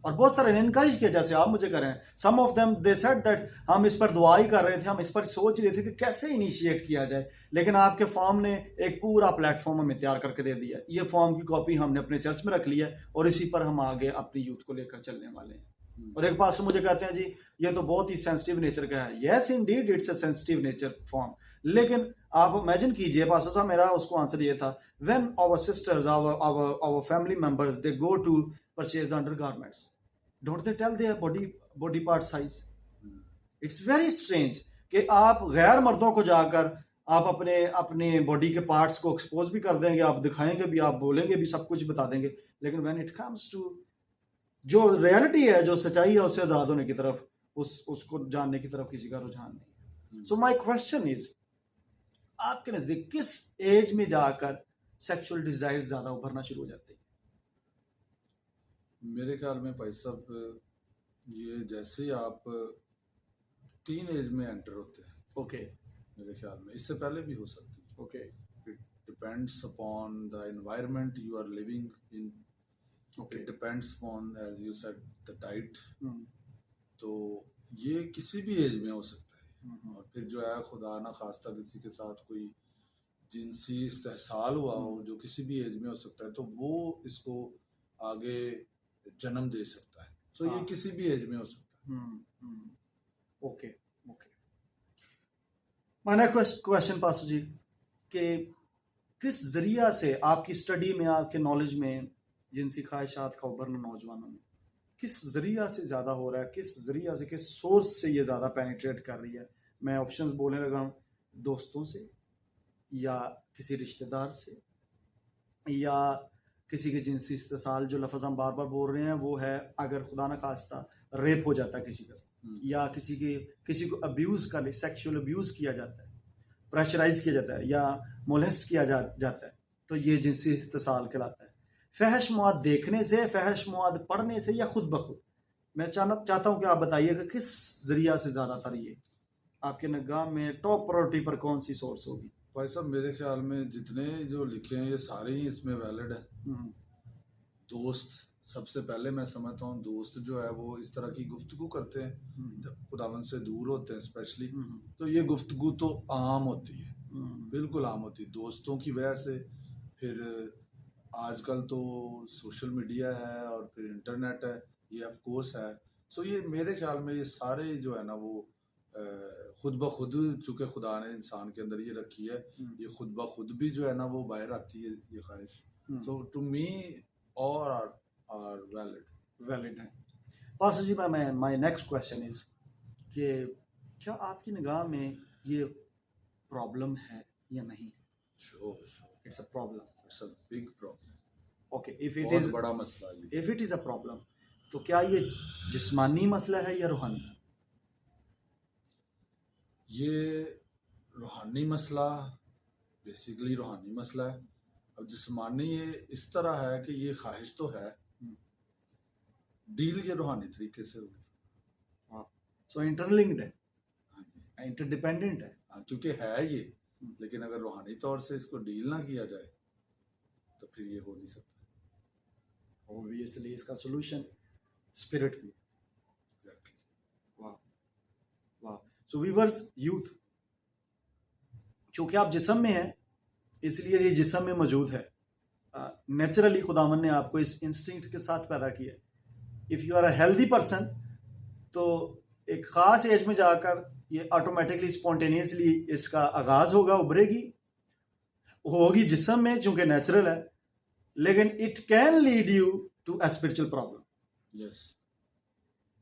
और बहुत सारे ने इनकरेज किया, जैसे आप मुझे कर रहे हैं। Some of them they said that हम इस पर दुआ ही कर रहे थे, हम इस पर सोच रहे थे कि कैसे इनिशिएट किया जाए, लेकिन आपके फॉर्म ने एक पूरा प्लेटफॉर्म हमें तैयार करके दे दिया। ये फॉर्म की कॉपी हमने अपने चर्च में रख ली है और इसी पर हम आगे अपनी यूथ को लेकर चलने वाले हैं। और एक पास्टर मुझे कहते हैं जी ये तो बहुत ही सेंसिटिव नेचर का है। Yes Indeed it's a sensitive nature form, लेकिन आप इमेजिन कीजिए, पास्टर साहब मेरा उसको आंसर ये था, when our sisters, our family members, they go to purchase the undergarments, don't they tell their body part size? It's very strange कि आप गैर मर्दों को जाकर आप अपने बॉडी के पार्ट्स को एक्सपोज भी कर देंगे, आप दिखाएंगे भी, आप बोलेंगे भी, सब कुछ बता देंगे, लेकिन व्हेन इट कम्स टू जो रियलिटी है, जो सच्चाई है, उससे आज़ाद होने की तरफ, उसको जानने की तरफ किसी का रुझान नहीं। सो माय क्वेश्चन इज, आपके नज़दीक किस एज में जाकर सेक्सुअल डिजायर ज़्यादा उभरना शुरू हो जाते हैं? मेरे ख्याल में भाई साहब ये जैसे ही आप टीन एज में एंटर होते हैं, ओके, मेरे ख्याल में इससे पहले भी हो सकती है। Okay, it depends upon the environment you are living in, it depends upon as you said the diet. तो ये किसी भी एज में हो सकता है। और फिर जो है खुदा ना खास्ता किसी के साथ कोई जिनसी इस्तेहसाल हुआ हो, जो किसी भी एज में हो सकता है, तो वो इसको आगे जन्म दे सकता है। सो ये किसी भी एज में हो सकता है। Okay, okay. माना क्वेश्चन पास्टर जी कि किस जरिया से आपकी स्टडी में, आपके नॉलेज में जिनसी ख्वाहिशात का उभरना नौजवानों में किस जरिया से ज़्यादा हो रहा है, किस जरिया से, किस सोर्स से ये ज़्यादा पेनिट्रेट कर रही है? मैं ऑप्शंस बोलने लगा हूँ, दोस्तों से, या किसी रिश्तेदार से, या किसी के जिनसी इस्तेसाल, जो लफ्ज़ हम बार बार बोल रहे हैं वो है अगर खुदा न खास्ता रेप हो जाता है किसी का, या किसी को अब्यूज़ कर, सेक्सुअल अब्यूज़ किया जाता है, प्रेशराइज किया जाता है, या मोलेस्ट किया जाता है, तो ये जिनसी इस्तेसाल कहलाता है। फहश मवाद देखने से, फहश मवाद पढ़ने से, या खुद ब खुद? मैं चाहता हूँ कि आप बताइए कि किस जरिया से ज़्यादातर ये आपके निगाह में टॉप प्रायोरिटी पर कौन सी सोर्स होगी? भाई साहब मेरे ख्याल में जितने जो लिखे हैं ये सारे ही इसमें वैलिड हैं। दोस्त सबसे पहले मैं समझता हूँ दोस्त जो है वो इस तरह की गुफ्तगू करते हैं जब खुदावन से दूर होते हैं स्पेशली, तो ये गुफ्तगू तो आम होती है, बिल्कुल आम होती है दोस्तों की वजह से। फिर आजकल तो सोशल मीडिया है और फिर इंटरनेट है, ये ऑफ कोर्स है। सो ये मेरे ख्याल में ये सारे जो है ना वो खुद ब खुद, चूँकि खुदा ने इंसान के अंदर ये रखी है, ये खुद ब खुद भी जो है ना वो बाहर आती है ये ख्वाहिश। सो टू मी और आर वैलिड है। पास्टर जी, मैं माय नेक्स्ट क्वेश्चन इज कि क्या आपकी निगाह में ये प्रॉब्लम है या नहीं? It's a problem, it's a big problem. Okay, if it बहुत इज बड़ा मसला है ये। If it is a problem, तो क्या ये जिस्मानी मसला है या रूहानी? ये रूहानी मसला, बेसिकली रूहानी मसला है। अब जिस्मानी ये इस तरह है कि ये ख्वाहिश तो है, डील ये रूहानी तरीके से होगी। सो इंटरलिंक्ड है, हाँ जी, इंटरडिपेंडेंट है। हाँ, क्योंकि है ये, लेकिन अगर रूहानी तौर से इसको डील ना किया जाए तो फिर ये हो नहीं सकता। ऑब्वियसली इसका सोल्यूशन स्पिरिट भी। एग्जैक्टली। वाह वाह। सो वीवर्स, यूथ, क्योंकि आप जिस्म में हैं इसलिए ये जिस्म में मौजूद है। नेचुरली खुदावन ने आपको इस इंस्टिंक्ट के साथ पैदा किया। If you are a healthy person, तो एक ख़ास एज में जाकर ये ऑटोमेटिकली स्पॉन्टेनियसली इसका आगाज़ होगा, उभरेगी, होगी जिस्म में चूँकि नेचुरल है, लेकिन it can lead you to a spiritual problem. Yes,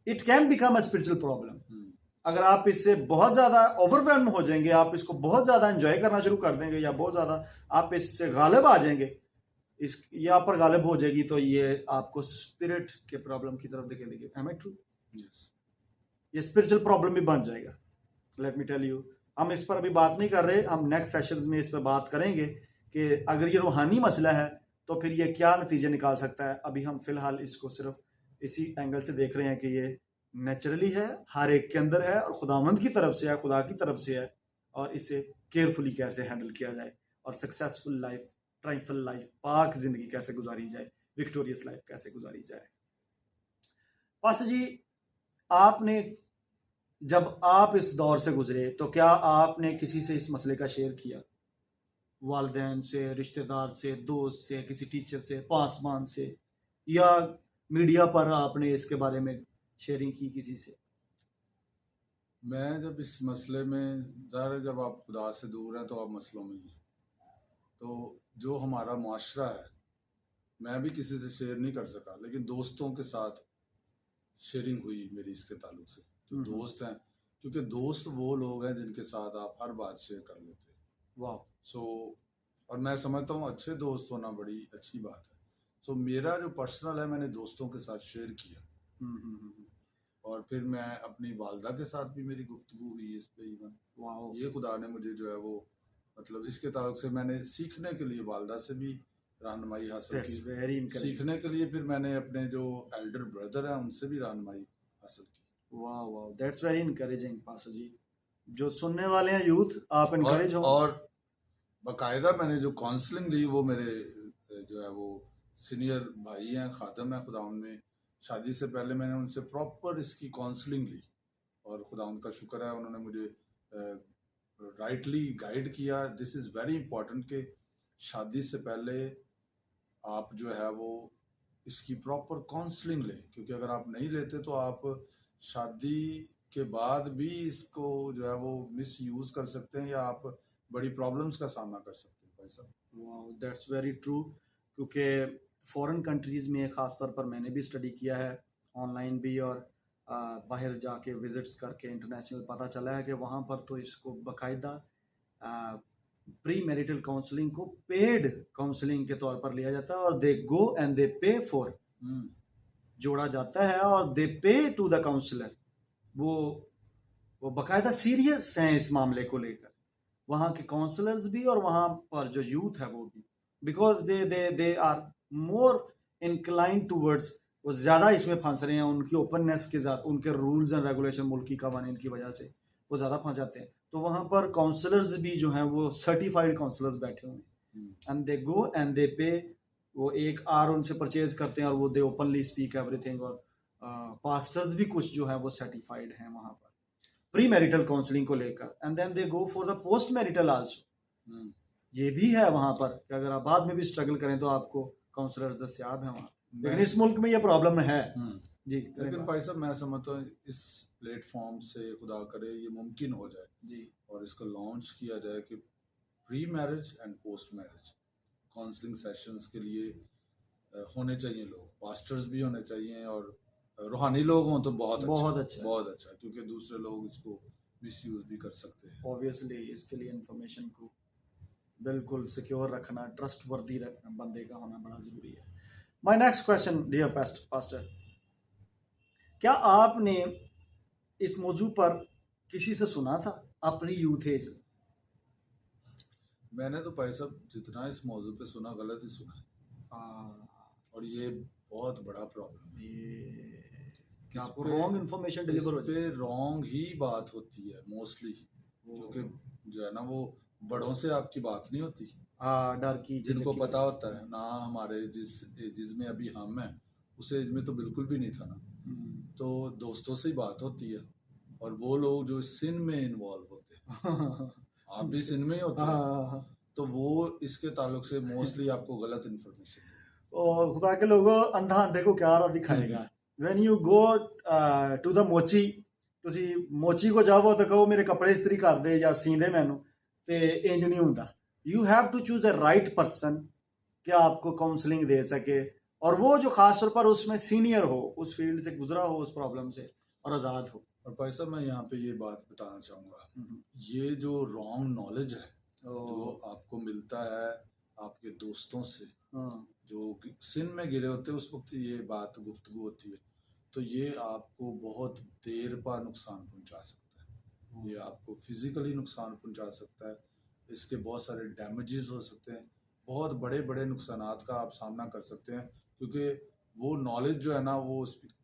it can become a spiritual problem. अगर आप इससे बहुत ज़्यादा ओवरवेल्म हो जाएंगे, आप इसको बहुत ज़्यादा एंजॉय करना शुरू कर देंगे, या बहुत ज़्यादा आप इससे गालिब आ जाएंगे, इस ये आप पर गालिब हो जाएगी, तो ये आपको स्पिरिट के प्रॉब्लम की तरफ धकेलेगी। Am I true? यस। ये स्पिरिचुअल प्रॉब्लम भी बन जाएगा। लेट मी टेल यू, हम इस पर अभी बात नहीं कर रहे, हम नेक्स्ट सेशंस में इस पर बात करेंगे कि अगर ये रूहानी मसला है तो फिर ये क्या नतीजे निकाल सकता है। अभी हम फिलहाल इसको सिर्फ इसी एंगल से देख रहे हैं कि ये नेचुरली है, हर एक के अंदर है, और खुदावंद की तरफ से है, खुदा की तरफ से है, और इसे केयरफुली कैसे हैंडल किया जाए, और सक्सेसफुल लाइफ, ट्राइम्फल लाइफ, पाक जिंदगी कैसे गुजारी जाए, विक्टोरियस लाइफ कैसे गुजारी जाए। पास्टर जी, आपने, जब आप इस दौर से गुजरे तो क्या आपने किसी से इस मसले का शेयर किया? वालिदैन से, रिश्तेदार से, दोस्त से, किसी टीचर से, पासवान से, या मीडिया पर आपने इसके बारे में शेयरिंग की किसी से? मैं जब इस मसले में, ज़ाहिर जब आप खुदा से दूर हैं तो आप मसलों में हैं, तो जो हमारा मुआशरा है, मैं भी किसी से शेयर नहीं कर सका, लेकिन दोस्तों के साथ शेयरिंग हुई मेरी इसके ताल्लुक से। जो दोस्त हैं, क्योंकि दोस्त वो लोग हैं जिनके साथ आप हर बात शेयर कर लेते हैं। वाह। सो और मैं समझता हूँ अच्छे दोस्त होना बड़ी अच्छी बात है। सो मेरा जो पर्सनल है, मैंने दोस्तों के साथ शेयर किया, और फिर मैं अपनी वालदा के साथ भी मेरी गुफ्तगू हुई इस पे। इवन वाह, ये खुदा ने मुझे जो है वो, मतलब इसके ताल्लुक से मैंने सीखने के लिए वालदा से भी रहनुमाई हासिल की, सीखने के लिए फिर मैंने अपने जो एल्डर ब्रदर हैं उनसे भी रहनुमाई हासिल की। वाह वाह, दैट्स वेरी इनकरेजिंग पास्टर जी। जो सुनने वाले हैं यूथ, आप इनकरेज हो। और बाकायदा मैंने जो काउंसलिंग ली, वो मेरे जो है वो सीनियर भाई हैं, खादम हैं खुदा में, शादी से पहले मैंने उनसे प्रॉपर इसकी काउंसलिंग ली, और खुदा उनका शुक्र है उन्होंने मुझे राइटली गाइड किया। दिस इज़ वेरी इंपॉर्टेंट कि शादी से पहले आप जो है वो इसकी प्रॉपर काउंसलिंग लें, क्योंकि अगर आप नहीं लेते तो आप शादी के बाद भी इसको जो है वो मिस यूज़ कर सकते हैं, या आप बड़ी प्रॉब्लम्स का सामना कर सकते हैं भाई साहब। वाह, दैट्स वेरी ट्रू। क्योंकि फॉरेन कंट्रीज़ में ख़ास तौर पर मैंने भी स्टडी किया है, ऑनलाइन भी, और बाहर जाके विज़िट्स करके इंटरनेशनल पता चला है कि वहाँ पर तो इसको बाकायदा प्री मैरिटल काउंसलिंग को पेड काउंसलिंग के तौर पर लिया जाता है, और दे गो एंड दे पे फॉर, जोड़ा जाता है और दे पे टू द काउंसलर। वो बाकायदा सीरियस हैं इस मामले को लेकर, वहाँ के काउंसलर्स भी और वहाँ पर जो यूथ है वो भी, because they are more inclined towards, वो ज़्यादा इसमें फंस रहे हैं, उनकी ओपननेस के साथ, उनके रूल्स एंड रेगुलेशन, मुल्की कवानीन की वजह से वो ज़्यादा फंस जाते हैं। तो वहाँ पर काउंसलर्स भी जो हैं वो सर्टिफाइड काउंसलर्स बैठे हुए हैं, and they go and they पे वो एक आर उनसे परचेज करते हैं और वो दे ओपनली स्पीक एवरीथिंग। और पास्टर्स भी कुछ जो है वो सर्टिफाइड हैं वहाँ पर प्री मैरिटल काउंसलिंग को लेकर, and then they go for the post marital also. ये भी है वहाँ पर कि अगर आप बाद में भी स्ट्रगल करें तो आपको काउंसलर्स दस्याब हैं वहाँ, लेकिन इस मुल्क में ये प्रॉब्लम है जी। लेकिन भाई साहब मैं समझता हूँ इस प्लेटफॉर्म से खुदा करे ये मुमकिन हो जाए जी, और इसको लॉन्च किया जाए कि pre marriage and post marriage counselling sessions के लिए होने चाहिए लोग, पास्टर्स भी होने चाहिए और रूहानी लोग हों तो बहुत अच्छा बहुत अच्छा, क्योंकि दूसरे लोग इसको मिसयूज भी कर सकते हैं। ऑब्वियसली इसके लिए इंफॉर्मेशन को बिल्कुल सिक्योर रखना, ट्रस्ट वर्दी बंदे का होना बड़ा ज़रूरी है। My next question dear pastor, क्या आपने इस मौजू पर किसी से सुना था अपनी यूथ एज में? मैंने तो भाई साहब जितना इस मौजू पे सुना गलत ही सुना है, और ये बहुत बड़ा प्रॉब्लम है। क्या आपको रॉन्ग इन्फॉर्मेशन डिलीवर हो जाए? रॉन्ग ही बात होती है मोस्टली, क्योंकि जो है ना वो बड़ों से आपकी बात नहीं होती, डर की, जिनको पता होता है ना। हमारे जिसमें अभी हम हैं उस एज में तो बिल्कुल भी नहीं था ना, तो दोस्तों से ही बात होती है, और वो लोग जो सिन में इन्वॉल्व होते हैं आप भी सिन में ही होते हैं, तो वो इसके ताल्लुक से मोस्टली आपको गलत इन्फॉर्मेशन। और खुदा के लोगों, अंधा अंधे को क्या राह दिखाएगा। When you go to the मोची, ਤੁਸੀਂ ਮੋਚੀ ਕੋ ਜਾਵੋ ਤਾਂ ਕਹੋ ਮੇਰੇ ਕੱਪੜੇ ਇਸਤਰੀ ਕਰ ਦੇ ਜਾਂ सी दे मैनू, ਤੇ ਇੰਜ नहीं ਹੁੰਦਾ। You have to choose a right person कि आपको काउंसलिंग दे सके, और वो जो खास तौर पर उसमें सीनियर हो, उस फील्ड से गुजरा हो, उस प्रॉब्लम से, और आज़ाद हो। और भाई साहब मैं यहाँ पे ये बात बताना चाहूँगा, ये जो रॉन्ग नॉलेज है जो आपको मिलता है आपके दोस्तों से जो सिन में गिरे होते हैं, उस वक्त ये बात गुफ्तगू होती है, तो ये आपको बहुत देर पर नुकसान पहुंचा सकता है। ये आपको फिजिकली नुकसान पहुंचा सकता है, इसके बहुत सारे डैमेजेस हो सकते हैं, बहुत बड़े बड़े नुकसानात का आप सामना कर सकते हैं, क्योंकि वो नॉलेज जो है ना वो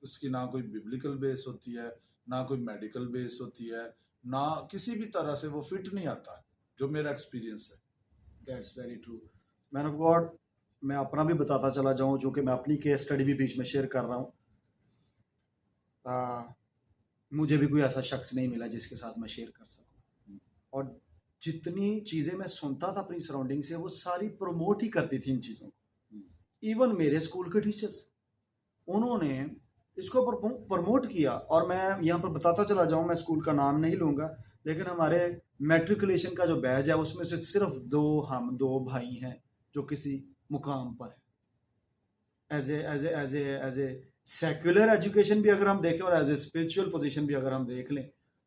उसकी ना कोई बिब्लिकल बेस होती है, ना कोई मेडिकल बेस होती है, ना किसी भी तरह से वो फिट नहीं आता, जो मेरा एक्सपीरियंस है। That's very true man of God. मैं अपना भी बताता चला जाऊँ, जो कि मैं अपनी केस स्टडी भी बीच में शेयर कर रहा हूँ। मुझे भी कोई ऐसा शख्स नहीं मिला जिसके साथ मैं शेयर कर सकूं, और जितनी चीज़ें मैं सुनता था अपनी सराउंडिंग से, वो सारी प्रमोट ही करती थी इन चीज़ों को। इवन मेरे स्कूल के टीचर्स, उन्होंने इसको प्रमोट किया। और मैं यहाँ पर बताता चला जाऊँ, मैं स्कूल का नाम नहीं लूँगा, लेकिन हमारे मैट्रिकुलेशन का जो बैच है उसमें से सिर्फ हम दो भाई हैं जो किसी मुकाम पर है। एज ए सेक्युलर एजुकेशन भी अगर हम देखें और एज ए स्पिरिचुअल पोजीशन भी अगर हम देख लें,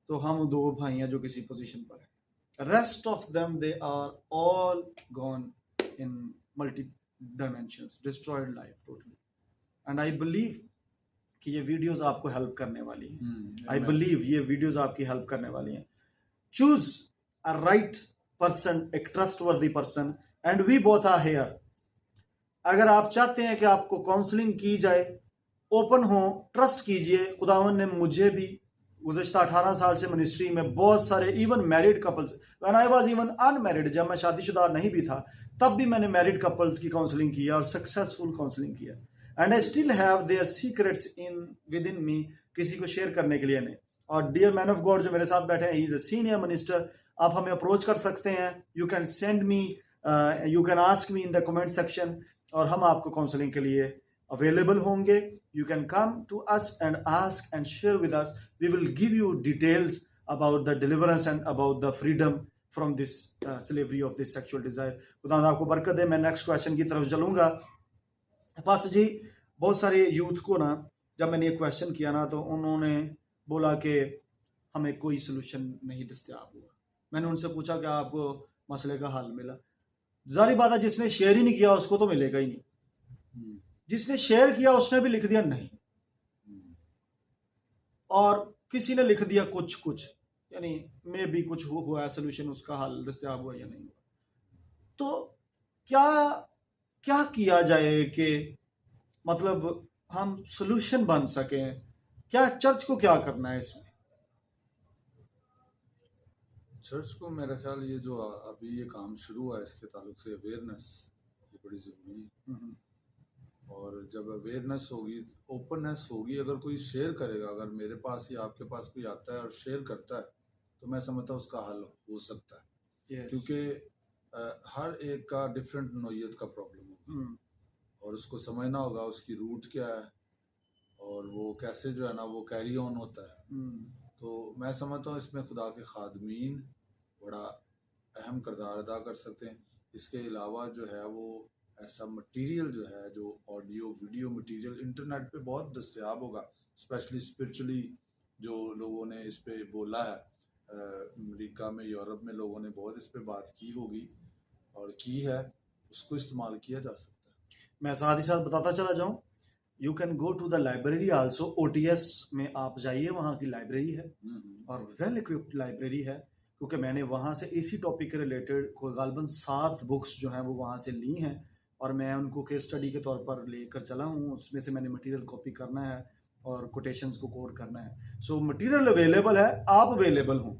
तो हम दो भाई हैं जो किसी पोजीशन पर है। Rest of them they are all gone in multi dimensions, destroyed life totally. And I believe कि ये वीडियोस आपको हेल्प करने वाली हैं। आई बिलीव ये वीडियोस आपकी हेल्प करने वाली हैं। चूज अ राइट पर्सन, एक trustworthy person, and we both are here. अगर आप चाहते हैं कि आपको काउंसलिंग की जाए, ओपन हो, ट्रस्ट कीजिए। खुदावन ने मुझे भी गुज़श्ता 18 साल से मिनिस्ट्री में बहुत सारे even married couples, when I was even unmarried, जब मैं शादीशुदा नहीं भी था, तब भी मैंने मैरिड कपल्स की काउंसलिंग किया और सक्सेसफुल काउंसलिंग किया। And I still have their secrets within me, किसी को शेयर करने के लिए नहीं। और डियर मैन ऑफ गॉड जो मेरे साथ बैठे हैं, he is a senior minister. आप हमें अप्रोच कर सकते हैं, you can send me, you can ask me in the comment section, और हम आपको काउंसलिंग के लिए available होंगे। You can come to us and ask and share with us. We will give you details about the deliverance and about the freedom from this slavery of this sexual desire. खुदा आपको बरकत दे। मैं next question की तरफ चलूँगा। पास जी, बहुत सारे youth को ना, जब मैंने ये क्वेश्चन किया ना, तो उन्होंने बोला कि हमें कोई सोल्यूशन नहीं दस्तयाब हुआ। मैंने उनसे पूछा कि आपको मसले का हल मिला? जारी बात है, जिसने शेयर ही नहीं किया उसको तो मिलेगा ही नहीं, जिसने शेयर किया उसने भी लिख दिया नहीं, और किसी ने लिख दिया कुछ, यानी में भी कुछ हुआ है, सोल्यूशन उसका हल दस्तयाब हुआ या नहीं हुआ। तो क्या किया जाए कि मतलब हम सोल्यूशन बन सकें? क्या चर्च को क्या करना है इसमें? चर्च को मेरा ख्याल ये जो अभी ये काम शुरू हुआ है इसके ताल्लुक से अवेयरनेस ये बड़ी ज़रूरी है। और जब अवेयरनेस होगी, ओपननेस होगी, अगर कोई शेयर करेगा, अगर मेरे पास या आपके पास कोई आता है और शेयर करता है, तो मैं समझता हूँ उसका हल हो सकता है। Yes. क्योंकि हर एक का डिफरेंट नोयत का प्रॉब्लम होगा और उसको समझना होगा उसकी रूट क्या है और वो कैसे जो है ना वो कैरी ऑन होता है। तो मैं समझता हूँ इसमें खुदा के खादमीन बड़ा अहम किरदार अदा कर सकते हैं। इसके अलावा जो है वो ऐसा मटेरियल जो है, जो ऑडियो वीडियो मटेरियल इंटरनेट पे बहुत दस्तयाब होगा, स्पेशली स्पिरिचुअली जो लोगों ने इस पे बोला है। अमेरिका में, यूरोप में लोगों ने बहुत इस पे बात की होगी और की है, उसको इस्तेमाल किया जा सकता है। मैं साथ ही साथ बताता चला जाऊँ, you can go to the library also. OTS में आप जाइए, वहाँ की लाइब्रेरी है और वेल इक्विप्ड लाइब्रेरी है, क्योंकि मैंने वहाँ से इसी टॉपिक के रिलेटेड गालबन 7 बुक्स जो हैं वो वहाँ से ली हैं और मैं उनको केस स्टडी के तौर पर लेकर चला हूँ। उसमें से मैंने मटेरियल कॉपी करना है और कोटेशंस को कोड करना है। सो मटेरियल अवेलेबल है, आप अवेलेबल हों,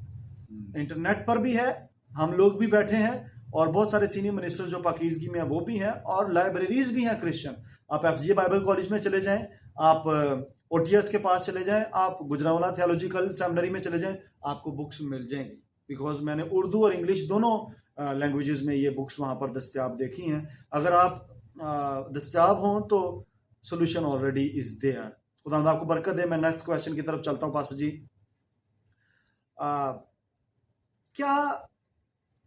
इंटरनेट पर भी है, हम लोग भी बैठे हैं और बहुत सारे सीनियर मिनिस्टर जो पाकीज़गी में हैं वो भी हैं और लाइब्रेरीज भी हैं क्रिश्चियन। आप FGA बाइबल कॉलेज में चले जाएं, आप OTS के पास चले जाएं, आप गुजरावाला थियोलॉजिकल सेमिनरी में चले जाएं, आपको बुक्स मिल जाएंगी। बिकॉज मैंने उर्दू और इंग्लिश दोनों लैंग्वेजेस में ये बुक्स वहाँ पर दस्तयाब देखी हैं। अगर आप दस्तयाब हों तो सोल्यूशन ऑलरेडी इज़ देयर। खुदा आपको बरकत दे। मैं नेक्स्ट क्वेश्चन की तरफ चलता हूँ। पास जी, क्या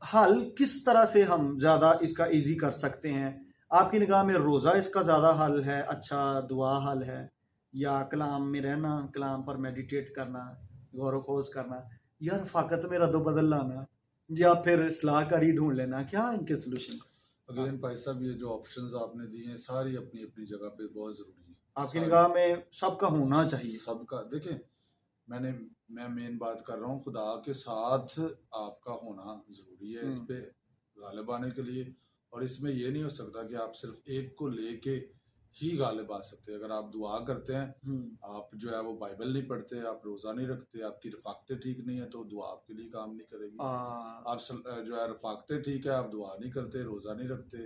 हल किस तरह से हम ज़्यादा इसका इजी कर सकते हैं? आपकी निगाह में रोज़ा इसका ज़्यादा हल है, अच्छा दुआ हल है, या कलाम में रहना, कलाम पर मेडिटेट करना, गौर व खोज करना, या रफ़ाकत में रद्द-बदल लाना, या फिर सलाहकारी ढूंढ लेना? क्या इनके सोल्यूशन? अगेन भाई साहब, ये जो ऑप्शंस आपने दिए हैं सारी अपनी अपनी जगह पे बहुत ज़रूरी है। आपकी निगाह में सबका होना चाहिए? सबका। देखें, मैं मेन बात कर रहा हूँ, खुदा के साथ आपका होना ज़रूरी है इस पे गालिब आने के लिए। और इसमें ये नहीं हो सकता कि आप सिर्फ एक को लेके ही गालिब आ सकते हैं। अगर आप दुआ करते हैं, आप जो है वो बाइबल नहीं पढ़ते, आप रोज़ा नहीं रखते, आपकी रफ़ाकतें ठीक नहीं है, तो दुआ आपके लिए काम नहीं करेगी। आप जो है रफ़ाकतें ठीक है, आप दुआ नहीं करते, रोज़ा नहीं रखते,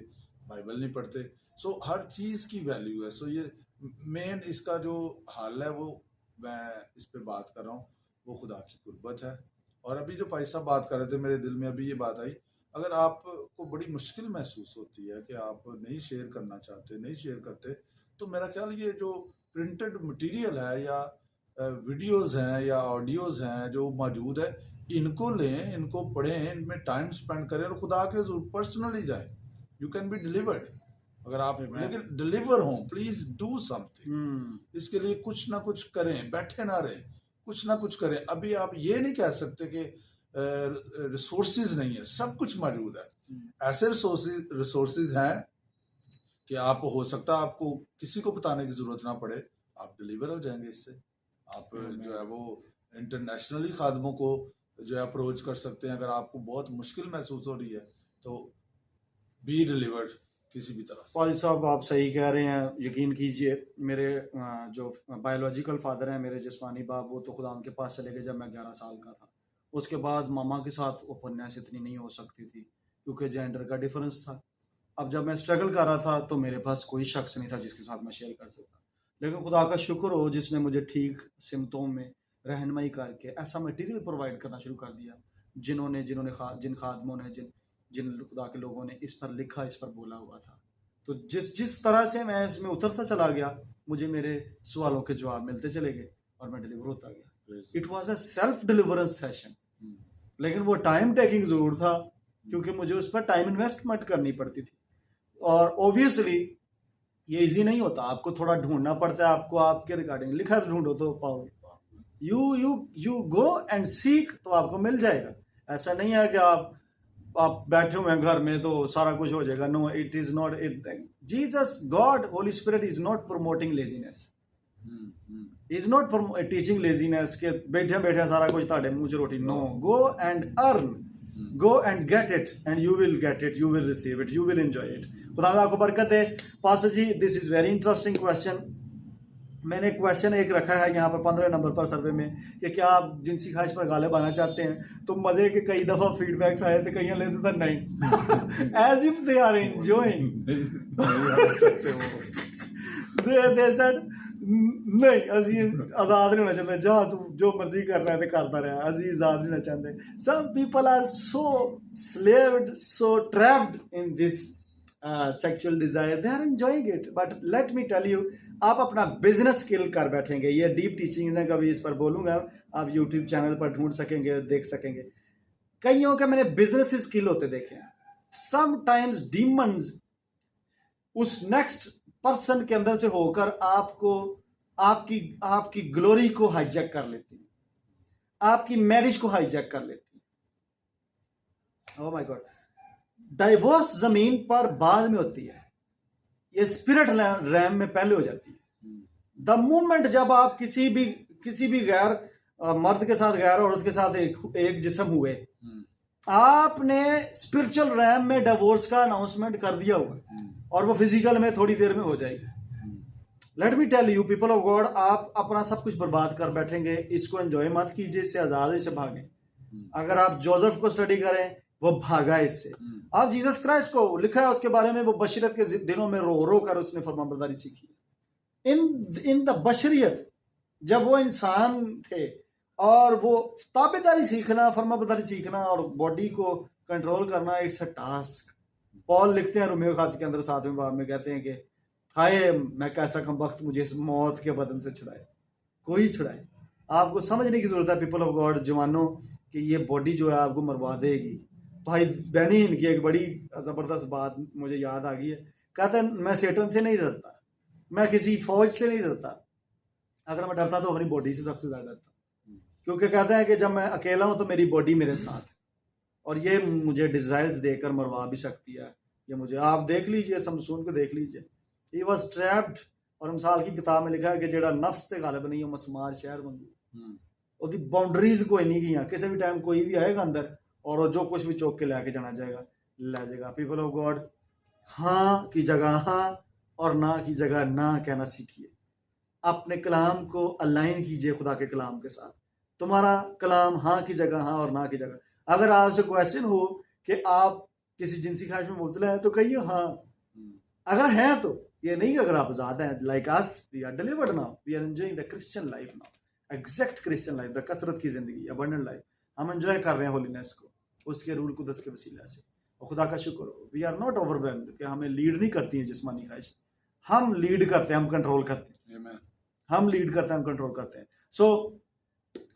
बाइबल नहीं पढ़ते, सो हर चीज़ की वैल्यू है। सो ये मेन इसका जो हल है वो मैं इस पे बात कर रहा हूँ, वो खुदा की कुर्बत है। और अभी जो भाई साहब बात कर रहे थे, मेरे दिल में अभी ये बात आई, अगर आपको बड़ी मुश्किल महसूस होती है कि आप नहीं शेयर करना चाहते, नहीं शेयर करते, तो मेरा ख्याल ये जो प्रिंटेड मटेरियल है या वीडियोस हैं या ऑडियोज़ हैं जो मौजूद है, इनको लें, इनको पढ़ें, इनमें टाइम स्पेंड करें और खुदा के ज़रूर पर्सनली जाएं। यू कैन बी डिलीवर्ड अगर आप, लेकिन डिलीवर हों, प्लीज़ डू समथिंग। इसके लिए कुछ ना कुछ करें, बैठे ना रहें, कुछ ना कुछ करें। अभी आप ये नहीं कह सकते कि रिसोर्सेज नहीं है, सब कुछ मौजूद है। ऐसे रिसोर्सेज हैं कि आप, हो सकता है आपको किसी को बताने की ज़रूरत ना पड़े, आप डिलीवर हो जाएंगे इससे। आप जो है वो इंटरनेशनली खादमों को जो है अप्रोच कर सकते हैं। अगर आपको बहुत मुश्किल महसूस हो रही है तो बी डिलीवर्ड किसी भी तरह से। फाजिल साहब, आप सही कह रहे हैं। यकीन कीजिए, मेरे जो बायोलॉजिकल फादर हैं, मेरे जिस्मानी बाप, वो तो खुदा के पास चले गए जब मैं 11 साल का था। उसके बाद मामा के साथ उपन्यास इतनी नहीं हो सकती थी क्योंकि जेंडर का डिफरेंस था। अब जब मैं स्ट्रगल कर रहा था तो मेरे पास कोई शख्स नहीं था जिसके साथ मैं शेयर कर सकता। लेकिन खुदा का शुक्र हो जिसने मुझे ठीक सिम्टोम में रहनुमाई करके ऐसा मटेरियल प्रोवाइड करना शुरू कर दिया, जिन खादमों ने, जिन खुदा के लोगों ने इस पर लिखा, इस पर बोला हुआ था। तो जिस तरह से मैं इसमें उतरता चला गया, मुझे मेरे सवालों के जवाब मिलते चले गए और मैं डिलीवर होता गया। It was a self deliverance session, लेकिन वो टाइम टेकिंग ज़रूर था क्योंकि मुझे उस पर टाइम इन्वेस्टमेंट करनी पड़ती थी। और ऑब्वियसली ये इजी नहीं होता, आपको थोड़ा ढूंढना पड़ता है। आपको आपके रिगार्डिंग लिखा ढूंढो तो पाओगे। यू गो एंड सीक, तो आपको मिल जाएगा। ऐसा नहीं है कि आप बैठे हुए हैं घर में तो सारा कुछ हो जाएगा। No, it is not it. Jesus, God, holy spirit is not promoting laziness, is not teaching laziness के बैठे बैठे सारा कुछ ताड़े मुँह च रोटी। No, go and earn, go and get it and you will get it, you will receive it, you will enjoy it. खुदा आपको बरकत दे। Pastor ji, this is very interesting question. मैंने क्वेश्चन एक रखा है यहाँ पर 15 नंबर पर सर्वे में कि क्या आप जिनसी ख्वाहिश पर गालिब आना चाहते हैं? तो मज़े के कई दफ़ा फीडबैक्स आए थे, कहीं लेते थे नहीं, as if they are enjoying. they said नहीं ਅਸੀਂ ਆਜ਼ਾਦ ਨਹੀਂ ਹੋਣਾ ਚਾਹੁੰਦੇ ਜਾ ਤੂੰ ਜੋ ਮਰਜ਼ੀ ਕਰਨਾ ਹੈ ਤੇ ਕਰਦਾ ਰਹਿ ਅਸੀਂ ਆਜ਼ਾਦ ਨਹੀਂ ਹੋਣਾ ਚਾਹੁੰਦੇ some people are so slaved so trapped in this sexual desire they are enjoying it but let me tell you आप अपना बिजनेस स्किल कर बैठेंगे ये डीप टीचिंग है कभी इस पर बोलूँगा आप यूट्यूब चैनल पर ढूंढ सकेंगे देख सकेंगे कईयों के मैंने बिजनेस स्किल होते देखे समटाइम्स डीमंस उस नेक्स्ट पर्सन के अंदर से होकर आपको आपकी ग्लोरी को हाईजैक कर लेती है आपकी मैरिज को हाईजैक कर लेती है ओह माय गॉड डाइवोर्स जमीन पर बाद में होती है ये स्पिरिट रैम में पहले हो जाती है द मोमेंट जब आप किसी भी गैर मर्द के साथ गैर औरत के साथ एक जिस्म हुए आपने स्पिरिचुअल रैम में डिवोर्स का अनाउंसमेंट कर दिया हुआ और वो फिजिकल में थोड़ी देर में हो जाएगी let me tell you people of God आप अपना सब कुछ बर्बाद कर बैठेंगे इसको एंजॉय मत कीजिए इससे आज़ादी से भागें अगर आप जोसेफ को स्टडी करें वो भागा इससे आप जीसस क्राइस्ट को लिखा है उसके बारे में वो बशरियत के दिनों में रो रो कर उसने फरमाबरदारी सीखी इन द बशरियत जब वो इंसान थे और वो ताबेदारी सीखना फरमाबरदारी सीखना और बॉडी को कंट्रोल करना इट्स अ टास्क पॉल लिखते हैं रोमियो खात के अंदर 7वें बाब में कहते हैं कि हाय मैं कैसा कम वक्त मुझे इस मौत के बदन से छुड़ाए कोई छुड़ाए आपको समझने की ज़रूरत है पीपल ऑफ गॉड जवानों कि ये बॉडी जो है आपको मरवा देगी भाई बेनिन की एक बड़ी ज़बरदस्त बात मुझे याद आ गई है कहते हैं मैं सेटन से नहीं डरता मैं किसी फौज से नहीं डरता अगर मैं डरता तो अपनी बॉडी से सबसे ज़्यादा डरता क्योंकि कहते हैं कि जब मैं अकेला हूँ तो मेरी बॉडी मेरे साथ है और ये मुझे डिज़ायर्स देकर मरवा भी सकती है ये मुझे आप देख लीजिए समसून को देख लीजिए ही वॉज ट्रैप्ड और मिसाल की किताब में लिखा है कि जेड़ा नफ्स ते गालिब नहीं हो मसमार शहर वांगू ਉਹਦੀ बाउंड्रीज कोई नहीं गई किसी भी टाइम कोई भी आएगा अंदर और वो जो कुछ भी चौक के लेके जाना जाएगा ले जाएगा पीपल ऑफ गॉड हाँ की जगह हाँ और ना की जगह ना कहना सीखिए अपने कलाम को अलाइन कीजिए खुदा के कलाम के साथ तुम्हारा कलाम हाँ की जगह हाँ और ना की जगह अगर आपसे क्वेश्चन हो कि आप किसी जिनसी ख्वाहिश में मुब्तला हैं तो कहिए हाँ अगर हैं तो ये नहीं अगर आप आज़ाद हैं like us we are delivered now we are enjoying the Christian life now exact Christian life the कसरत की ज़िंदगी अबंडेंट लाइफ हम एंजॉय कर रहे हैं होलीनेस को उसके रूल कुदस के वसीले से और खुदा का शुक्र हो वी आर नॉट ओवरवेल्म्ड कि हमें लीड नहीं करती है जिस्मानी ख्वाहिश हम लीड करते हैं हम कंट्रोल करते हैं हम लीड करते हैं हम कंट्रोल करते हैं सो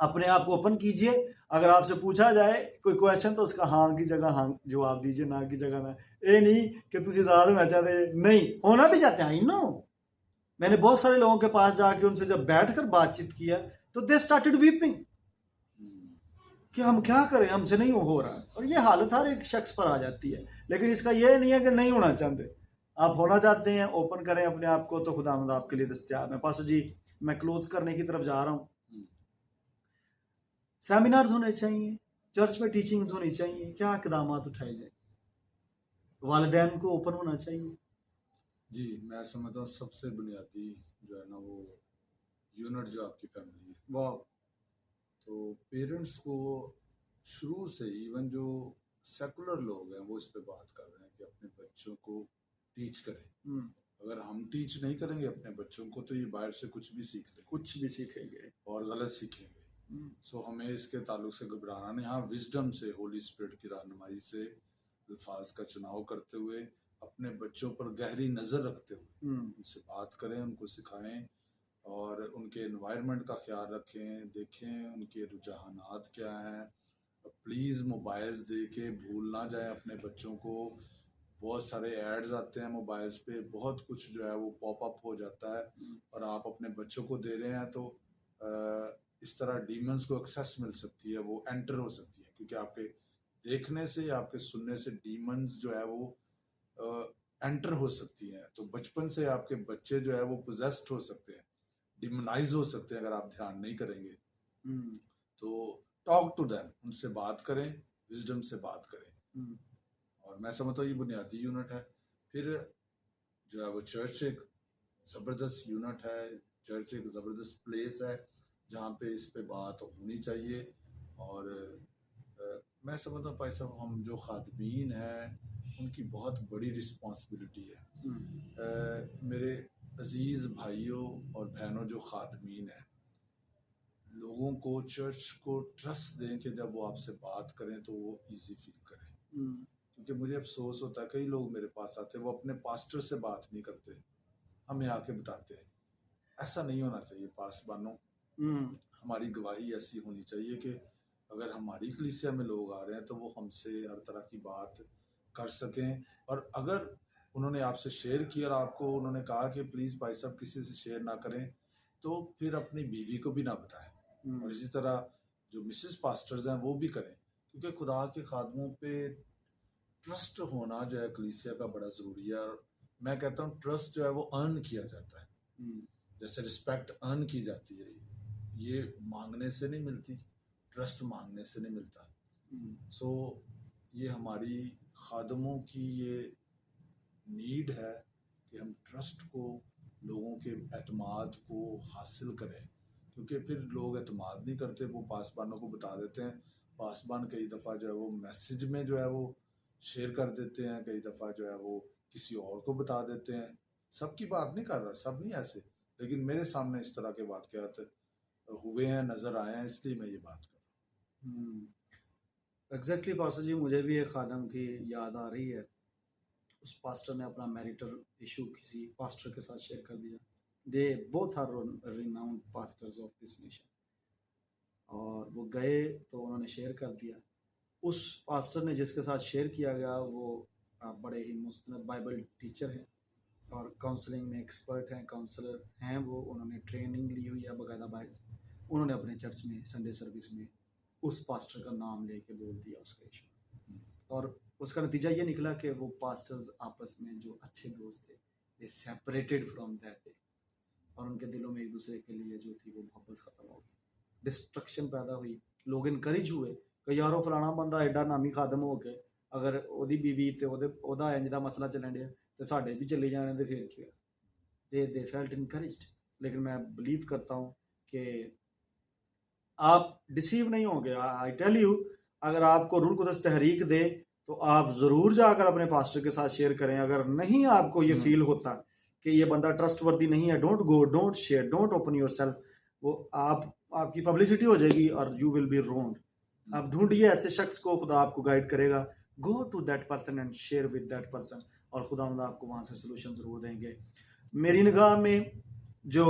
अपने आप को ओपन कीजिए अगर आपसे पूछा जाए कोई क्वेश्चन तो उसका हाँ की जगह हाँ जवाब दीजिए ना की जगह ना ये नहीं कि तुम आज़ाद होना चाहते नहीं होना भी चाहते हैं आई नो मैंने बहुत सारे लोगों के पास जाके उनसे जब बैठकर बातचीत किया तो दे स्टार्टेड वीपिंग कि हम क्या करें हमसे नहीं हो रहा और ये हालत हर एक शख्स पर आ जाती है लेकिन इसका ये नहीं है कि नहीं होना चाहते आप होना चाहते हैं ओपन करें अपने आप को तो खुदावंद आपके लिए दस्तयाब है पास्टर जी मैं क्लोज करने की तरफ जा रहा हूँ सेमिनार्स होने चाहिए चर्च में टीचिंग्स होनी चाहिए क्या इकदाम उठाए जाए वालिदैन को ओपन होना चाहिए जी मैं समझता हूँ सबसे बुनियादी जो है ना वो यूनिट जो आपकी फैमिली है वाह तो पेरेंट्स को शुरू से इवन जो सेकुलर लोग हैं वो इस पे बात कर रहे हैं कि अपने बच्चों को टीच करें अगर हम टीच नहीं करेंगे अपने बच्चों को तो ये बाहर से कुछ भी सीख लेंगे कुछ भी सीखेंगे और गलत सीखेंगे सो हमें इसके ताल्लुक से घबराना नहीं हाँ विजडम से होली स्पिरिट की रहनुमाई से अल्फाज का चुनाव करते हुए अपने बच्चों पर गहरी नज़र रखते हुए उनसे बात करें उनको सिखाएं और उनके एनवायरनमेंट का ख्याल रखें देखें उनके रुझानात क्या हैं प्लीज़ मोबाइल्स दे के भूल ना जाएं अपने बच्चों को बहुत सारे एड्स आते हैं मोबाइल्स पे बहुत कुछ जो है वो पॉपअप हो जाता है और आप अपने बच्चों को दे रहे हैं तो इस तरह डीमंस को एक्सेस मिल सकती है वो एंटर हो सकती है क्योंकि आपके देखने से आपके सुनने से डीमंस जो है वो एंटर हो सकती हैं तो बचपन से आपके बच्चे जो है वो पोजेस्ड हो सकते हैं डिमोनाइज हो सकते हैं अगर आप ध्यान नहीं करेंगे तो टॉक टू देम उनसे बात करें विजडम से बात करें और मैं समझता हूँ ये बुनियादी यूनिट है फिर जो है वो चर्च एक ज़बरदस्त यूनिट है चर्च एक ज़बरदस्त प्लेस है जहाँ पे इस पे बात होनी चाहिए और मैं समझता हूँ भाई साहब हम जो खादमीन हैं उनकी बहुत बड़ी रिस्पॉन्सिबिलिटी है मेरे अजीज़ भाइयों और बहनों जो खातमीन हैं, लोगों को चर्च को ट्रस्ट दें कि जब वो आपसे बात करें तो वो इजी फील करें। क्योंकि मुझे अफसोस होता है, कई लोग मेरे पास आते हैं, वो अपने पास्टर से बात नहीं करते, हमें आके बताते हैं। ऐसा नहीं होना चाहिए पासबानों। हमारी गवाही ऐसी होनी चाहिए कि अगर हमारी कलीसिया में लोग आ रहे हैं तो वो हमसे हर तरह की बात कर सकें, और अगर उन्होंने आपसे शेयर किया और आपको उन्होंने कहा कि प्लीज़ भाई साहब किसी से शेयर ना करें, तो फिर अपनी बीवी को भी ना बताएं। और इसी तरह जो मिसेस पास्टर्स हैं वो भी करें, क्योंकि खुदा के खादमों पे ट्रस्ट होना जो है कलीसिया का बड़ा ज़रूरी है। और मैं कहता हूँ ट्रस्ट जो है वो अर्न किया जाता है, जैसे रिस्पेक्ट अर्न की जाती है, ये मांगने से नहीं मिलती, ट्रस्ट मांगने से नहीं मिलता। सो ये हमारी खादमों की ये नीड है कि हम ट्रस्ट को, लोगों के एतमाद को हासिल करें, क्योंकि फिर लोग एतमाद नहीं करते, वो पासबानों को बता देते हैं। पासबान कई दफ़ा जो है वो मैसेज में जो है वो शेयर कर देते हैं, कई दफ़ा जो है वो किसी और को बता देते हैं। सबकी बात नहीं कर रहा, सब नहीं ऐसे, लेकिन मेरे सामने इस तरह के वाक़यात हुए हैं, नज़र आए हैं, इसलिए मैं ये बात कर रहा हूँ। एग्जैक्टली पास्टर जी, मुझे भी एक खादम की याद आ रही है। उस पास्टर ने अपना मैरिटल इशू किसी पास्टर के साथ शेयर कर दिया। They both are renowned pastors of this nation, और वो गए तो उन्होंने शेयर कर दिया। उस पास्टर ने जिसके साथ शेयर किया गया वो बड़े ही मुस्तनद बाइबल टीचर हैं और काउंसलिंग में एक्सपर्ट हैं, काउंसलर हैं वो, उन्होंने ट्रेनिंग ली हुई है बाकायदा बाइज। उन्होंने अपने चर्च में संडे सर्विस में उस पास्टर का नाम लेके बोल दिया उसका इशू, और उसका नतीजा ये निकला कि वो पास्टर्स आपस में जो अच्छे दोस्त थे, दे सेपरेटेड फ्रॉम दैट डे, और उनके दिलों में एक दूसरे के लिए जो थी वो मोहब्बत ख़त्म हो गई, डिस्ट्रक्शन पैदा हुई। लोग इनकरेज हुए कि यारो फलाना बंदा एडा नामी खादम हो के अगर ओदी बीवी ते ओदा इंज दा मसला चलन दिया तो साढ़े भी चले जाने तो फिर क्या। They felt encouraged. लेकिन मैं बिलीव करता हूँ कि आप डिसीव नहीं होंगे। आई टेल यू, अगर आपको रूल कुदस तहरीक दे तो आप ज़रूर जाकर अपने पास्टर के साथ शेयर करें। अगर नहीं आपको ये फील होता कि ये बंदा ट्रस्ट वर्दी नहीं है, don't go, don't share, don't open your self. वो आपकी पब्लिसिटी हो जाएगी और यू विल बी रोन्ड। आप ढूंढिए ऐसे शख्स को, खुदा आपको गाइड करेगा। Go to that person and share with that person, और खुदा आपको वहाँ से सोल्यूशन ज़रूर देंगे। मेरी निगाह में जो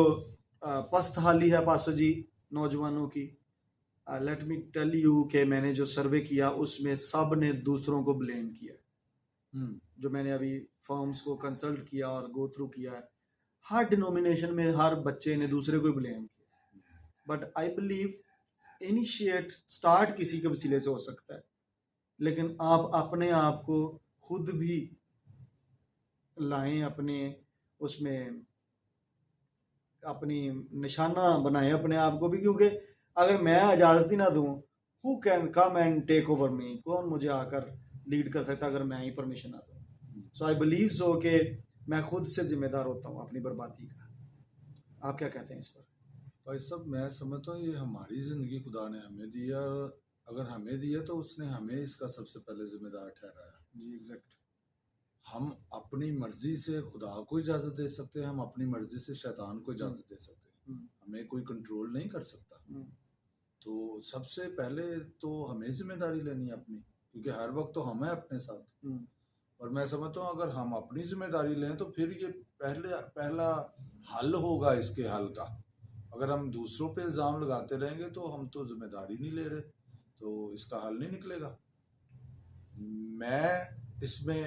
पस्त हाली है पास्टर जी नौजवानों की, लेट मी टेल यू कि मैंने जो सर्वे किया उसमें सब ने दूसरों को ब्लेम किया। जो मैंने अभी फर्म्स को कंसल्ट किया और गो थ्रू किया है, हर डिनोमिनेशन में हर बच्चे ने दूसरे को ब्लेम किया। But I believe initiate start किसी के वसीले से हो सकता है, लेकिन आप अपने आप को खुद भी लाएं, अपने उसमें अपनी निशाना बनाएं अपने आप को भी, क्योंकि अगर मैं इजाज़त ही ना दूं, who can come and take over me, कौन मुझे आकर लीड कर सकता अगर मैं ही परमिशन ना दूं। सो आई बिलीव सो कि मैं खुद से जिम्मेदार होता हूँ अपनी बर्बादी का। आप क्या कहते हैं इस पर? भाई साहब, मैं समझता हूँ ये हमारी ज़िंदगी खुदा ने हमें दिया, अगर हमें दिया तो उसने हमें इसका सबसे पहले जिम्मेदार ठहराया। जी एग्जैक्ट। हम अपनी मर्जी से खुदा को इजाज़त दे सकते हैं, हम अपनी मर्जी से शैतान को इजाज़त दे सकते हैं, हमें कोई कंट्रोल नहीं कर सकता। तो सबसे पहले तो हमें जिम्मेदारी लेनी है अपनी, क्योंकि हर वक्त तो हम हैं अपने साथ। और मैं समझता हूँ अगर हम अपनी जिम्मेदारी लें तो फिर ये पहला हल होगा इसके हल का। अगर हम दूसरों पे इल्ज़ाम लगाते रहेंगे तो हम तो जिम्मेदारी नहीं ले रहे, तो इसका हल नहीं निकलेगा। मैं इसमें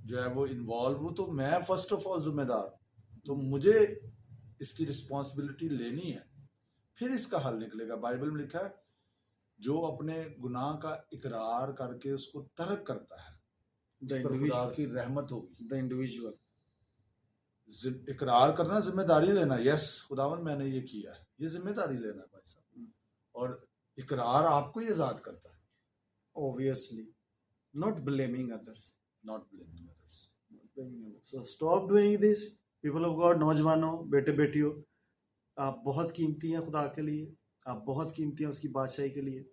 जो है वो इन्वॉल्व हूँ, तो मैं फर्स्ट ऑफ ऑल जिम्मेदार, तो मुझे इसकी रिस्पॉन्सिबिलिटी लेनी है, फिर इसका हल निकलेगा। बाइबल में लिखा है जो अपने गुनाह का इकरार करके उसको तर्क करता है, खुदा की रहमत होगी। द इंडिविजुअल इकरार करना, जिम्मेदारी लेना, यस खुदावन मैंने ये किया है, ये जिम्मेदारी लेना है भाई साहब। और इकरार आपको ही आज़ाद करता है, obviously. Not blaming others, not blaming others. So stop doing this people of God. नौजवानों, बेटे बेटियों, आप बहुत कीमती हैं खुदा के लिए, आप बहुत कीमती हैं उसकी बादशाही के लिए।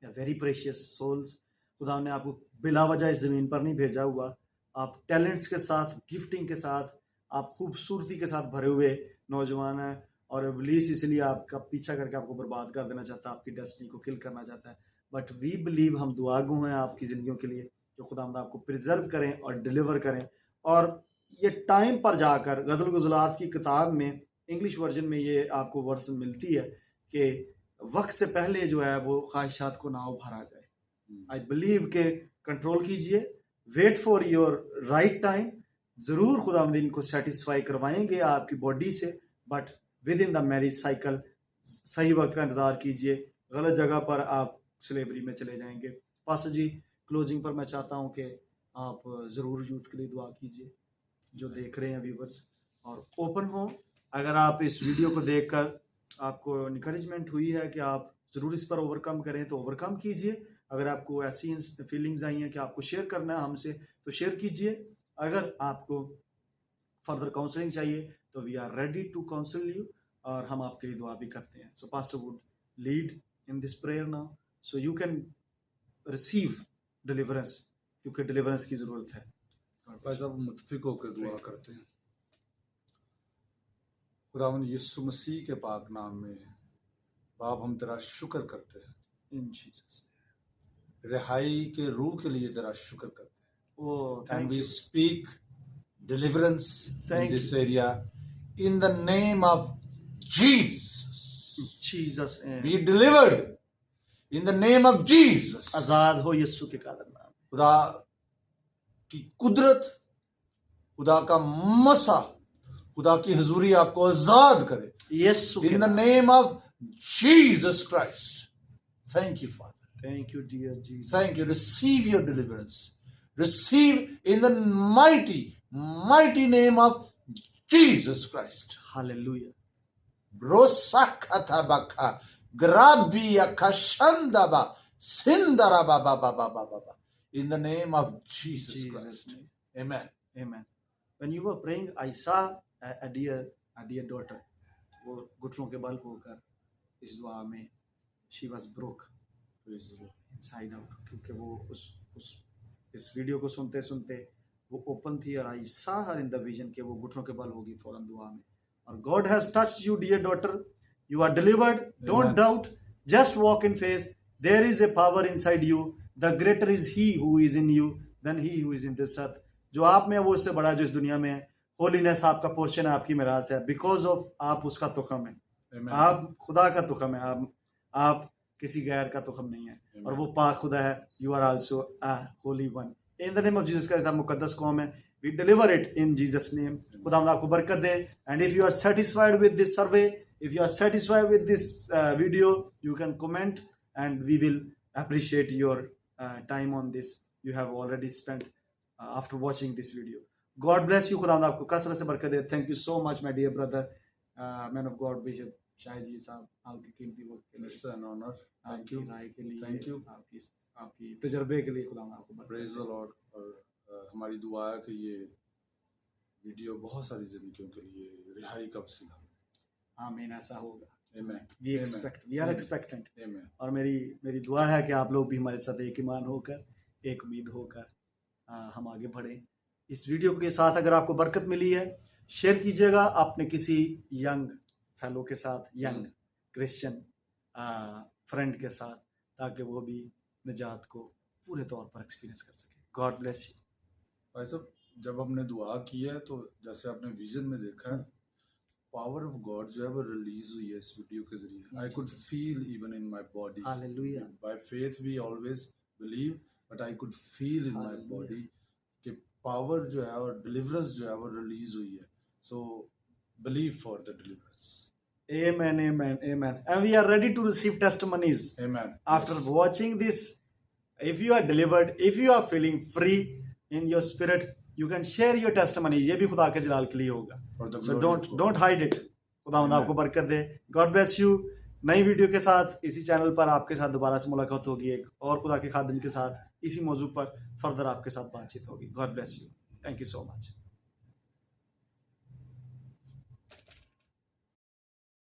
Very precious souls. खुदा ने आपको बिला वजह इस ज़मीन पर नहीं भेजा हुआ। आप टैलेंट्स के साथ, गिफ्टिंग के साथ आप खूबसूरती के साथ भरे हुए नौजवान हैं और इब्लीस इसलिए आपका पीछा करके आपको बर्बाद कर देना चाहता है, आपकी डेस्टिनी को किल करना चाहता है। बट वी बिलीव, हम दुआगो हैं आपकी ज़िंदगियों के लिए, जो खुदावंद आपको प्रिजर्व करें और डिलीवर करें। और ये टाइम पर जाकर गज़ल गुज़लात की किताब में इंग्लिश वर्जन में ये आपको वर्स मिलती है कि वक्त से पहले जो है वो ख्वाहिशात को ना उभारा जाए। आई बिलीव के कंट्रोल कीजिए, wait for your right time. ज़रूर खुदावंद इनको सेटिस्फाई करवाएंगे आपकी बॉडी से, but within the marriage cycle सही वक्त का इंतज़ार कीजिए, गलत जगह पर आप स्लेवरी में चले जाएंगे। पास्टर जी, क्लोजिंग पर मैं चाहता हूँ कि आप ज़रूर यूथ के लिए दुआ कीजिए, जो देख रहे हैं व्यूवर्स, और ओपन हो। अगर आप इस वीडियो को देखकर आपको इनकरेजमेंट हुई है कि आप ज़रूर इस पर ओवरकम करें तो ओवरकम कीजिए। अगर आपको ऐसी फीलिंग्स आई हैं कि आपको शेयर करना है हमसे तो शेयर कीजिए। अगर आपको फर्दर काउंसलिंग चाहिए तो we are ready to counsel you, और हम आपके लिए दुआ भी करते हैं। So pastor would lead in this prayer now so you can receive deliverance, क्योंकि डिलीवरेंस की ज़रूरत है। भाई साहब, मुत्फिक होकर दुआ करते हैं। खुदावंद यीशु मसीह के पाक नाम में बाप, हम तेरा शुक्र करते हैं, इन जीसस रिहाई के रूह के लिए तेरा शुक्र करते हैं। Oh, and thank we you speak deliverance in Thank this area in the name of Jesus. Jesus. Be delivered in the name of Jesus. आज़ाद हो यीशु के कादर नाम। खुदा की कुदरत, खुदा का मसा, खुदा की हुजूरी आपको आजाद करे यीशु के in the नाम। name of Jesus Christ. Thank you, Father. Thank you dear Jesus। Thank you. Receive your deliverance. Receive in the mighty name of Jesus Christ. Hallelujah। Brosakatabaka Grabia Kashandaba Sindarababa in the name of Jesus Christ. name। Amen. Amen। When you were praying, I saw a dear daughter, वो घुटनों के बल होकर इस दुआ में she was broke inside out, क्योंकि वो इस वीडियो को सुनते सुनते वो ओपन थी, और आई सा हर इन द विजन के वो घुटनों के बल होगी फौरन दुआ में। और God has touched you dear daughter, you are delivered, don't doubt, just walk in faith, there is a power inside you, the greater is he who is in you than he who is in this earth. जो आप में है वो उससे बड़ा जो इस दुनिया में है। होलीनेस आपका पोर्शन है, आपकी मिरास है, बिकॉज ऑफ आप उसका तुखम है। आप खुदा का तुखम है, आप किसी गैर का तुखम नहीं है। और वो पाक खुदा है। You are also a holy one. In the name of Jesus Christ, आप मुकद्दस कौम है। We deliver it in Jesus name. खुदा आपको बरकत दे। And if you are satisfied with this survey, if you are satisfied with this video, you can comment and we will appreciate your time on this you have already spent after watching this video. God bless you। खुदा आपको कसरत से बरकत दे। Thank you so much my dear brother, man of God Bishop Shahid जी साहब, आपकी कीमती वक्त के लिए, It's an honor. Thank you. राय के लिए, Thank you. आपकी तजर्बे के लिए खुदा आपको बरकत Praise the Lord। और हमारी दुआ है कि ये वीडियो बहुत सारी जिंदगियों के लिए रिहाई का वसीला हो। आमीन। ऐसा होगा। Amen. We are expectant। Amen. और मेरी दुआ है कि आप लोग भी हमारे साथ एक ईमान होकर, एक उम्मीद होकर हम आगे बढ़ें। इस वीडियो के साथ अगर आपको बरकत मिली है, शेयर कीजिएगा अपने किसी यंग फेलो के साथ, यंग क्रिश्चियन फ्रेंड के साथ, ताकि वो भी निजात को पूरे तौर पर एक्सपीरियंस कर सके। God bless you. भाई साहब, जब हमने दुआ की है तो जैसे आपने विजन में देखा है, पावर ऑफ गॉड जो है वो रिलीज हुई है इस वीडियो के जरिए। I could feel even in my body. Hallelujah. By faith we always believe, but I could feel in my body कि पावर जो है और डिलीवरेंस जो है वो रिलीज हुई है। So believe for the deliverance. Amen, amen, amen. And we are ready to receive testimonies. Amen. After watching this, if you are delivered, if you are feeling free in your spirit, you can share your testimonies. ये भी खुदा के जलाल के लिए होगा। So don't hide it। खुदा आपको बरकत दे। God bless you। नई वीडियो के साथ इसी चैनल पर आपके साथ दोबारा से मुलाकात होगी, एक और खुदा के खादिम के साथ इसी मौजू पर फर्दर आपके साथ बातचीत होगी। God bless you। Thank you so much।